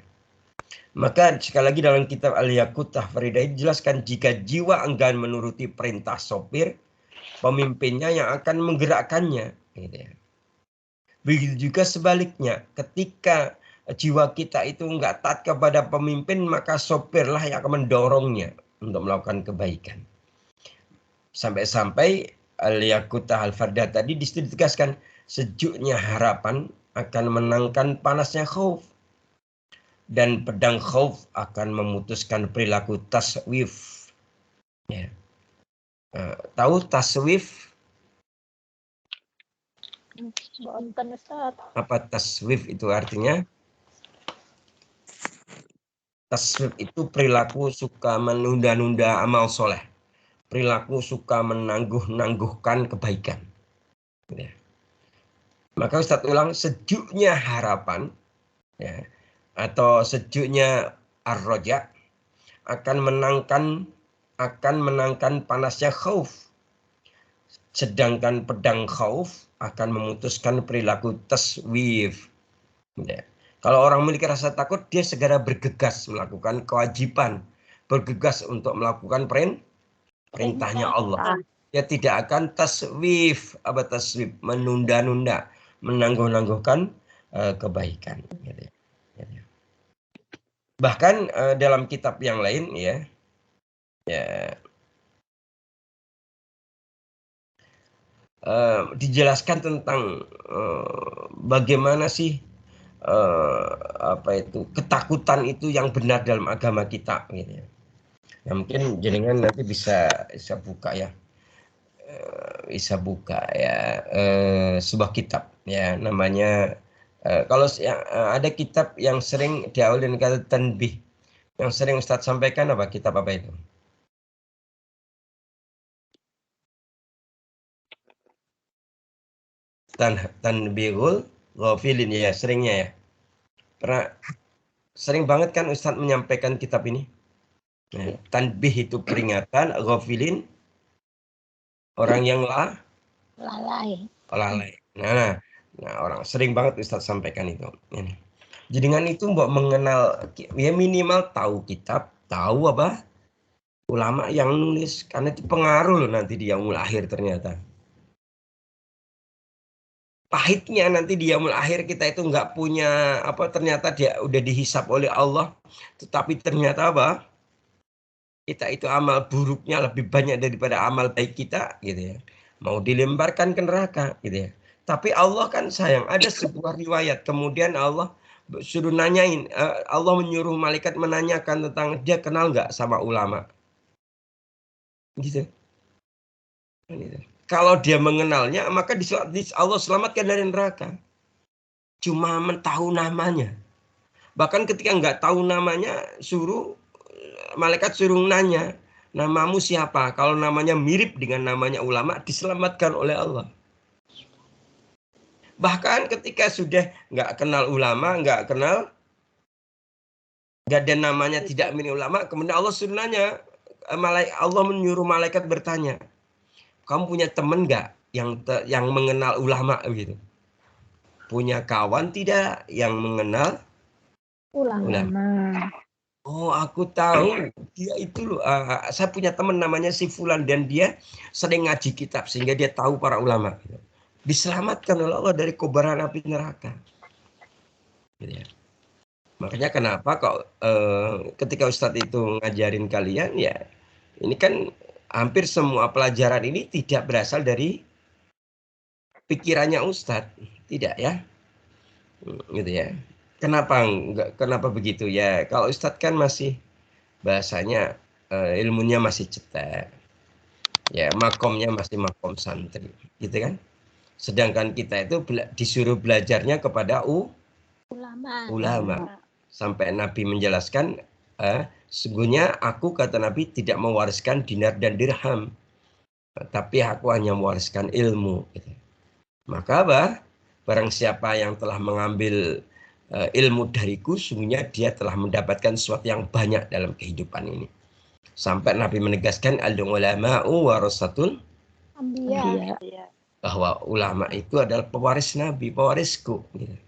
Maka sekali lagi dalam kitab Al-Yaqutah Faridah dijelaskan jika jiwa enggan menuruti perintah sopir, pemimpinnya yang akan menggerakkannya, gitu ya. Begitu juga sebaliknya, ketika jiwa kita itu enggak taat kepada pemimpin, maka sopirlah yang akan mendorongnya untuk melakukan kebaikan. Sampai-sampai Al-Yaqutah Al-Fardah tadi ditegaskan sejuknya harapan akan menangkan panasnya khauf. Dan pedang khauf akan memutuskan perilaku taswif. Ya. Tahu taswif? Boten Ustaz. Apa taswif itu artinya? Taswif itu perilaku suka menunda-nunda amal soleh. Perilaku suka menangguh-nangguhkan kebaikan. Ya. Maka Ustadz ulang, sejuknya harapan, ya, atau sejuknya ar-roja akan menangkan panasnya khauf. Sedangkan pedang khauf akan memutuskan perilaku taswif. Ya. Kalau orang memiliki rasa takut, dia segera bergegas melakukan kewajiban, bergegas untuk melakukan perintahnya Allah. Dia tidak akan taswif, menunda-nunda, menangguh-nangguhkan kebaikan. Bahkan dalam kitab yang lain ya dijelaskan tentang bagaimana sih ketakutan itu yang benar dalam agama kita, gitu ya. Nah, mungkin jenengan nanti bisa buka ya, sebuah kitab ya, namanya kalau ada kitab yang sering diawali dengan kata tanbih, yang sering Ustadz sampaikan, apa kitab apa itu? Tanbihul Ghafilin ya, seringnya ya. Pernah sering banget kan Ustadz menyampaikan kitab ini. Nah, tanbih itu peringatan, ghafilin orang yang Lalai. Nah, orang sering banget Ustadz sampaikan itu. Ini. Jadi dengan itu mbok mengenal, ya minimal tahu kitab, tahu apa ulama yang nulis, karena itu pengaruh loh nanti di yaumul akhir ternyata. Pahitnya nanti di yaumul akhir kita itu nggak punya ternyata dia udah dihisap oleh Allah, tetapi ternyata apa? Kita itu amal buruknya lebih banyak daripada amal baik kita, gitu ya. Mau dilemparkan ke neraka, gitu ya. Tapi Allah kan sayang, ada sebuah riwayat, kemudian Allah suruh nanyain, Allah menyuruh malaikat menanyakan tentang dia kenal nggak sama ulama. Gitu. Kalau dia mengenalnya, maka Allah selamatkan dari neraka. Cuma tahu namanya. Bahkan ketika nggak tahu namanya, malaikat suruh nanya, namamu siapa? Kalau namanya mirip dengan namanya ulama, diselamatkan oleh Allah. Bahkan ketika sudah nggak kenal ulama, nggak ada namanya, tidak mirip ulama, kemudian Allah suruh nanya, Allah menyuruh malaikat bertanya, kamu punya teman nggak yang mengenal ulama gitu? Punya kawan tidak yang mengenal ulama? Oh, aku tahu dia itu loh. Saya punya teman namanya si Fulan dan dia sering ngaji kitab sehingga dia tahu para ulama. Diselamatkan oleh Allah dari kobaran api neraka. Gitu ya. Makanya kenapa kok ketika Ustadz itu ngajarin kalian ya, ini kan hampir semua pelajaran ini tidak berasal dari pikirannya Ustadz, tidak ya, gitu ya. Kenapa begitu ya? Kalau Ustadz kan masih bahasanya ilmunya masih cetek, ya makomnya masih makom santri, gitu kan. Sedangkan kita itu disuruh belajarnya kepada ulama. Sampai Nabi menjelaskan, sesungguhnya aku, kata Nabi, tidak mewariskan dinar dan dirham, tapi aku hanya mewariskan ilmu. Gitu. Maka Barang siapa yang telah mengambil ilmu dariku, sungguhnya dia telah mendapatkan sesuatu yang banyak dalam kehidupan ini. Sampai Nabi menegaskan al-ulama'u warasatul Ambiya. bahwa ulama itu adalah pewaris Nabi, pewarisku. Gitu.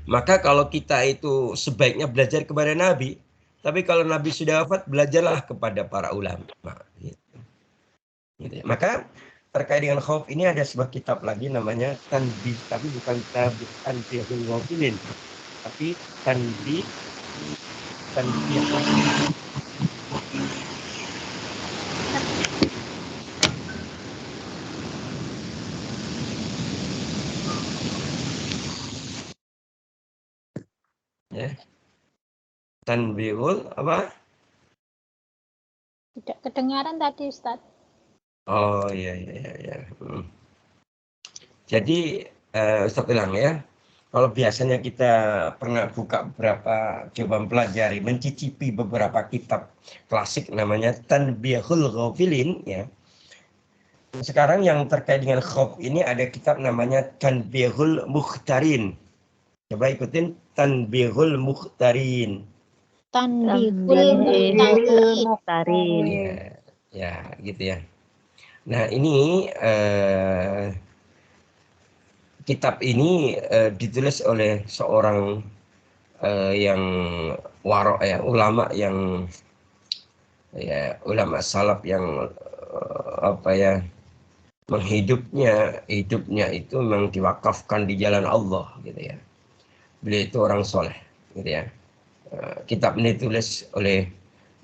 Maka kalau kita itu sebaiknya belajar kepada Nabi, tapi kalau Nabi sudah wafat, belajarlah kepada para ulama. Gitu. Gitu ya. Maka terkait dengan khauf ini ada sebuah kitab lagi namanya Tanbih, tapi bukan Tanbihul Ghafilin, tapi Tanbih ya. Tanbihul apa? Tidak kedengaran tadi, Ustaz. Oh iya. Jadi Ustaz bilang ya, kalau biasanya kita pernah buka beberapa, coba mempelajari, mencicipi beberapa kitab klasik namanya Tanbihul Ghafilin ya. Sekarang yang terkait dengan khauf ini ada kitab namanya Tanbihul Mukhtarin. Coba ikutin Tanbihul Mukhtarin. Tanbihul Mukhtarin. Ya, gitu ya. Nah, ini kitab ini ditulis oleh seorang yang warok ya, ulama yang ya ulama salaf yang hidupnya itu memang diwakafkan di jalan Allah gitu ya. Beliau itu orang soleh gitu ya. Kitab ini ditulis oleh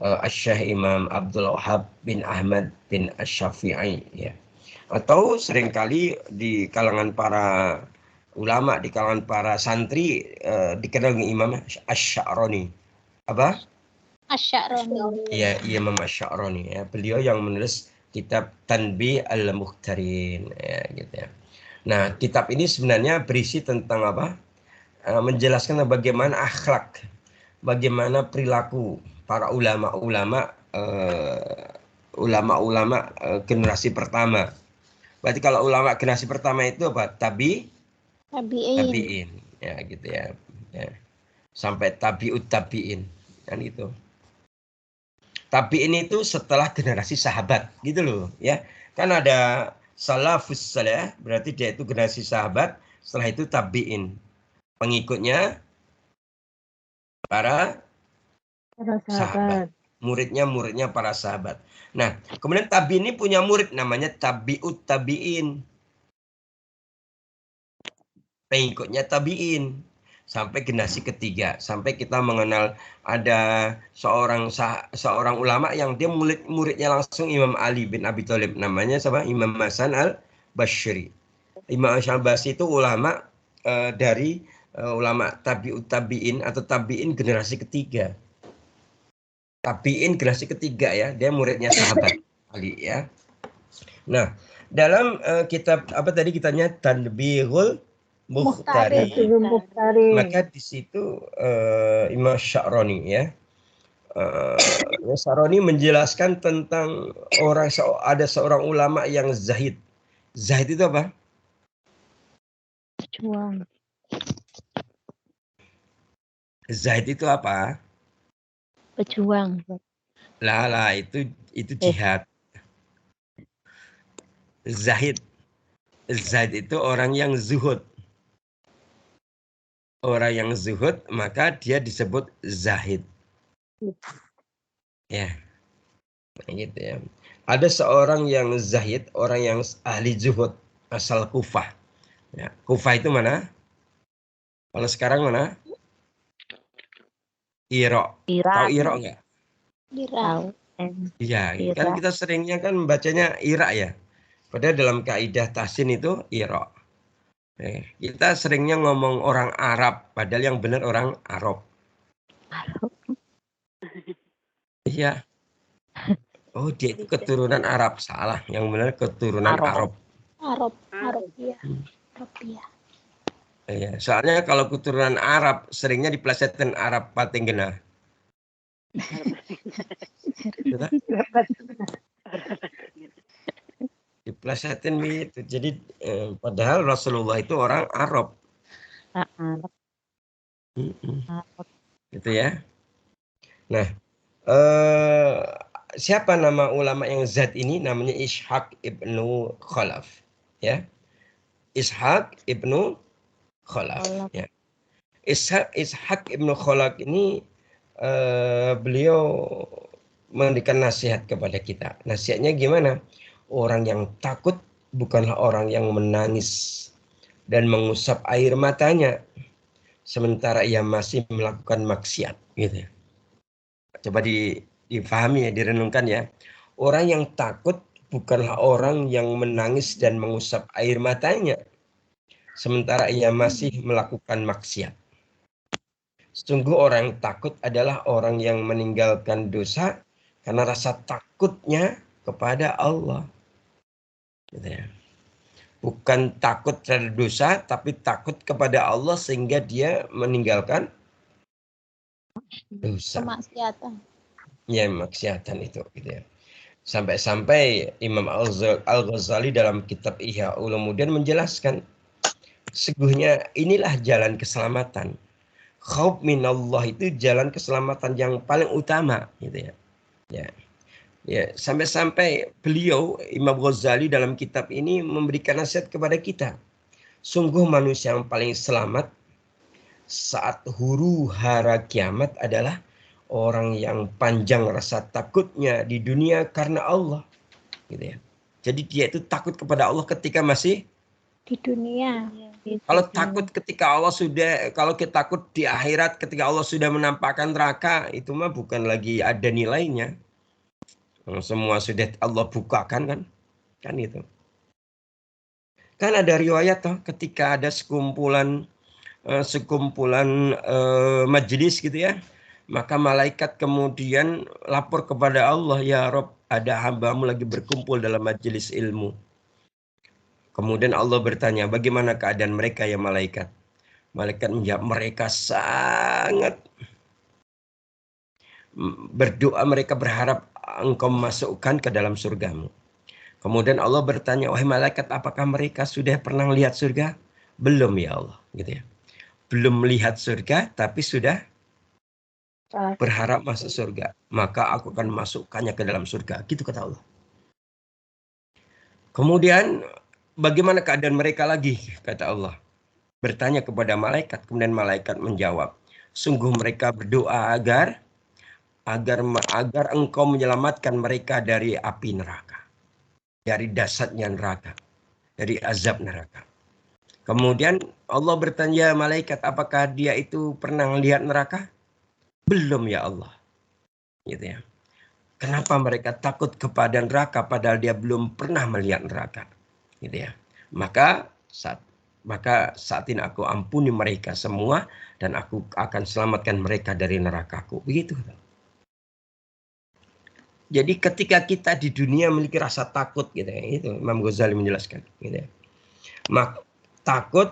Asy-Syaikh Imam Abdul Wahhab bin Ahmad bin Asy-Syafi'i ya. Atau seringkali di kalangan para ulama, di kalangan para santri dikenal dengan Imam Asy-Sya'rani. Apa? Asy-Sya'rani. Iya, Imam Asy-Sya'rani ya. Beliau yang menulis kitab Tanbih al-Mukhtarin ya gitu ya. Nah, kitab ini sebenarnya berisi tentang apa? Menjelaskan bagaimana akhlak, bagaimana perilaku para ulama-ulama generasi pertama. Berarti kalau ulama generasi pertama itu apa? Tabi'in ya gitu ya. Sampai tabi'ut tabi'in kan itu. Tabi'in itu setelah generasi sahabat gitu loh ya. Kan ada salafus saleh, berarti dia itu generasi sahabat, setelah itu tabi'in. Pengikutnya para sahabat. Muridnya para sahabat. Nah, kemudian tabi'in ini punya murid namanya tabi'ut tabi'in. Pengikutnya tabi'in. Sampai generasi ketiga, sampai kita mengenal ada seorang ulama yang dia muridnya langsung Imam Ali bin Abi Thalib, namanya siapa? Imam Hasan al-Basyri. Imam Hasan al-Basyri itu ulama dari ulama tabi'ut tabi'in atau tabi'in generasi ketiga. Tabi'in generasi ketiga ya, dia muridnya sahabat Ali ya. Nah, dalam kitab apa tadi kitanya Tanbihul Mukhtarin. Maka di situ Imam Sya'rani ya. Sya'rani menjelaskan tentang ada seorang ulama yang zahid. Zahid itu apa? Pejuang. Zahid itu apa? Pejuang. Lah itu jihad. Zahid itu orang yang zuhud. Orang yang zuhud maka dia disebut zahid. Ya. Gitu ya. Ada seorang yang zahid, orang yang ahli zuhud, asal Kufah. Ya. Kufah itu mana? Kalau sekarang mana? Irak. Tahu Irak enggak? Tahu. Iya, kan kita seringnya kan membacanya Irak ya. Padahal dalam kaidah tahsin itu Irak. Kita seringnya ngomong orang Arab, padahal yang benar orang Arab. Iya. Oh, dia itu keturunan Arab. Salah, yang benar keturunan Arab. Arabia. Iya, soalnya kalau keturunan Arab seringnya dipelesetkan Arab Patenggena. Plesetin itu. Jadi padahal Rasulullah itu orang Arab. Gitu ya. Nah, siapa nama ulama yang zat ini? Namanya Ishaq ibnu Khalaf. Ya, Ishaq ibnu Khalaf. Ya. Ishaq ibnu Khalaf ini beliau memberikan nasihat kepada kita. Nasihatnya gimana? Orang yang takut bukanlah orang yang menangis dan mengusap air matanya sementara ia masih melakukan maksiat, gitu. Coba difahami ya, direnungkan ya. Orang yang takut bukanlah orang yang menangis dan mengusap air matanya sementara ia masih melakukan maksiat. Sungguh orang takut adalah orang yang meninggalkan dosa karena rasa takutnya kepada Allah. Gitu ya. Bukan takut terhadap dosa, tapi takut kepada Allah sehingga dia meninggalkan dosa. Kemaksiatan. Ya, maksiatan itu. Gitu ya. Sampai-sampai Imam Al-Ghazali dalam kitab Ihya Ulumuddin menjelaskan, sesungguhnya inilah jalan keselamatan. Khauf minallah itu jalan keselamatan yang paling utama, gitu ya. Ya, sampai-sampai beliau Imam Ghazali dalam kitab ini memberikan nasihat kepada kita. Sungguh manusia yang paling selamat saat huru hara kiamat adalah orang yang panjang rasa takutnya di dunia karena Allah, gitu ya. Jadi dia itu takut kepada Allah ketika masih Di dunia. Kalau takut ketika Allah sudah, kalau kita takut di akhirat ketika Allah sudah menampakkan neraka, itu mah bukan lagi ada nilainya. Semua sudah Allah bukakan kan itu. Kan ada riwayat toh ketika ada sekumpulan majelis gitu ya, maka malaikat kemudian lapor kepada Allah, ya Rob, ada hambamu lagi berkumpul dalam majelis ilmu. Kemudian Allah bertanya, bagaimana keadaan mereka ya malaikat? Malaikat menjawab, mereka sangat berdoa, mereka berharap engkau masukkan ke dalam surgamu. Kemudian Allah bertanya, wahai malaikat, apakah mereka sudah pernah lihat surga? Belum ya Allah, gitu ya. Belum melihat surga, tapi sudah berharap masuk surga. Maka aku akan masukkannya ke dalam surga. Gitu kata Allah. Kemudian, bagaimana keadaan mereka lagi? Kata Allah. Bertanya kepada malaikat. Kemudian malaikat menjawab, sungguh mereka berdoa agar engkau menyelamatkan mereka dari api neraka. Dari dahsyatnya neraka. Dari azab neraka. Kemudian Allah bertanya malaikat, apakah dia itu pernah melihat neraka? Belum ya Allah. Gitu ya. Kenapa mereka takut kepada neraka padahal dia belum pernah melihat neraka? Gitu ya. Maka saat ini aku ampuni mereka semua dan aku akan selamatkan mereka dari nerakaku. Begitu. Jadi ketika kita di dunia memiliki rasa takut gitu ya, itu Imam Ghazali menjelaskan gitu ya. Takut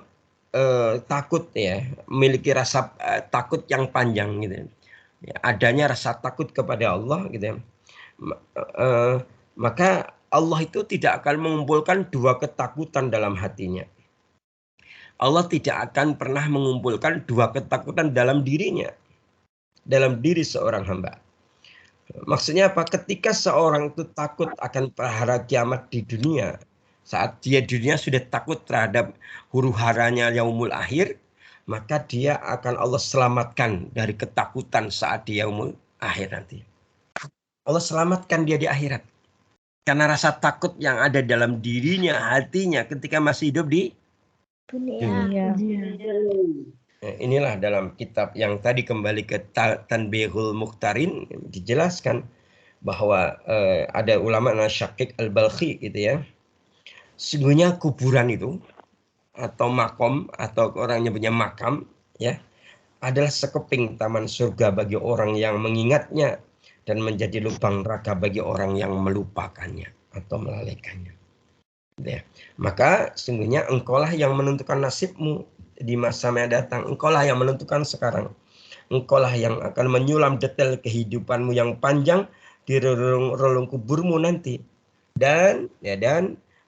ya, memiliki rasa takut yang panjang gitu ya. Adanya rasa takut kepada Allah gitu ya. Maka Allah itu tidak akan mengumpulkan dua ketakutan dalam hatinya. Allah tidak akan pernah mengumpulkan dua ketakutan dalam dirinya, dalam diri seorang hamba. Maksudnya apa? Ketika seorang itu takut akan perhara kiamat di dunia, saat dia di dunia sudah takut terhadap huru haranya yaumul akhir, maka dia akan Allah selamatkan dari ketakutan saat di yaumul akhir nanti. Allah selamatkan dia di akhirat. Karena rasa takut yang ada dalam dirinya, hatinya ketika masih hidup di dunia. Inilah dalam kitab yang tadi kembali ke Tanbihul Mukhtarin dijelaskan bahwa ada ulama Syaqiq Al-Balkhi gitu ya. Sesungguhnya kuburan itu atau makom atau orang nyebutnya makam ya adalah sekeping taman surga bagi orang yang mengingatnya dan menjadi lubang neraka bagi orang yang melupakannya atau melalaikannya. Ya. Maka sesungguhnya engkaulah yang menentukan nasibmu di masa yang datang. Engkaulah yang menentukan sekarang. Engkaulah yang akan menyulam detail kehidupanmu yang panjang di relung kuburmu nanti. Dan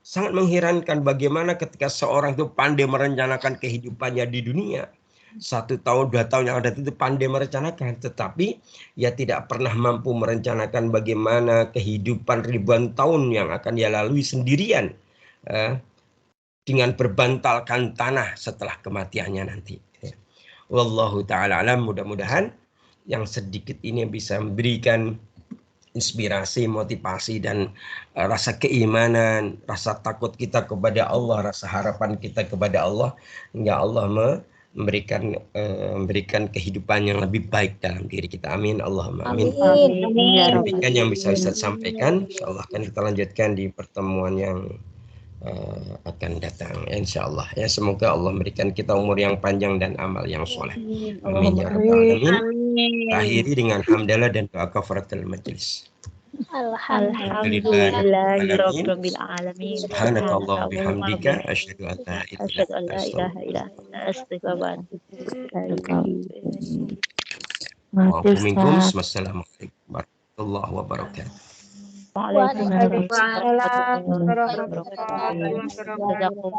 sangat mengherankan bagaimana ketika seorang itu pandai merencanakan kehidupannya di dunia. 1 tahun, 2 tahun yang ada itu pandai merencanakan. Tetapi ia tidak pernah mampu merencanakan bagaimana kehidupan ribuan tahun yang akan ia lalui sendirian. Dengan berbantalkan tanah setelah kematiannya nanti. Wallahu ta'ala alam, mudah-mudahan yang sedikit ini bisa memberikan inspirasi, motivasi, dan rasa keimanan, rasa takut kita kepada Allah, rasa harapan kita kepada Allah, hingga Allah memberikan kehidupan yang lebih baik dalam diri kita. Amin. Allahumma amin. Demikian yang bisa Ustaz sampaikan. Insyaallah akan kita lanjutkan di pertemuan yang akan datang, insyaallah. Ya, semoga Allah memberikan kita umur yang panjang dan amal yang soleh. Amin ya rabbal alamin. Akhiri dengan hamdalah dan doa kafaratul majlis. Alhamdulillahirabbil alamin. Subhanakallah bihamdika asyhadu an la ilaha illa anta astaghfiruka wa atubu ilaik. Wassalamualaikum warahmatullahi wabarakatuh. Waalaikumsalam warahmatullahi wabarakatuh.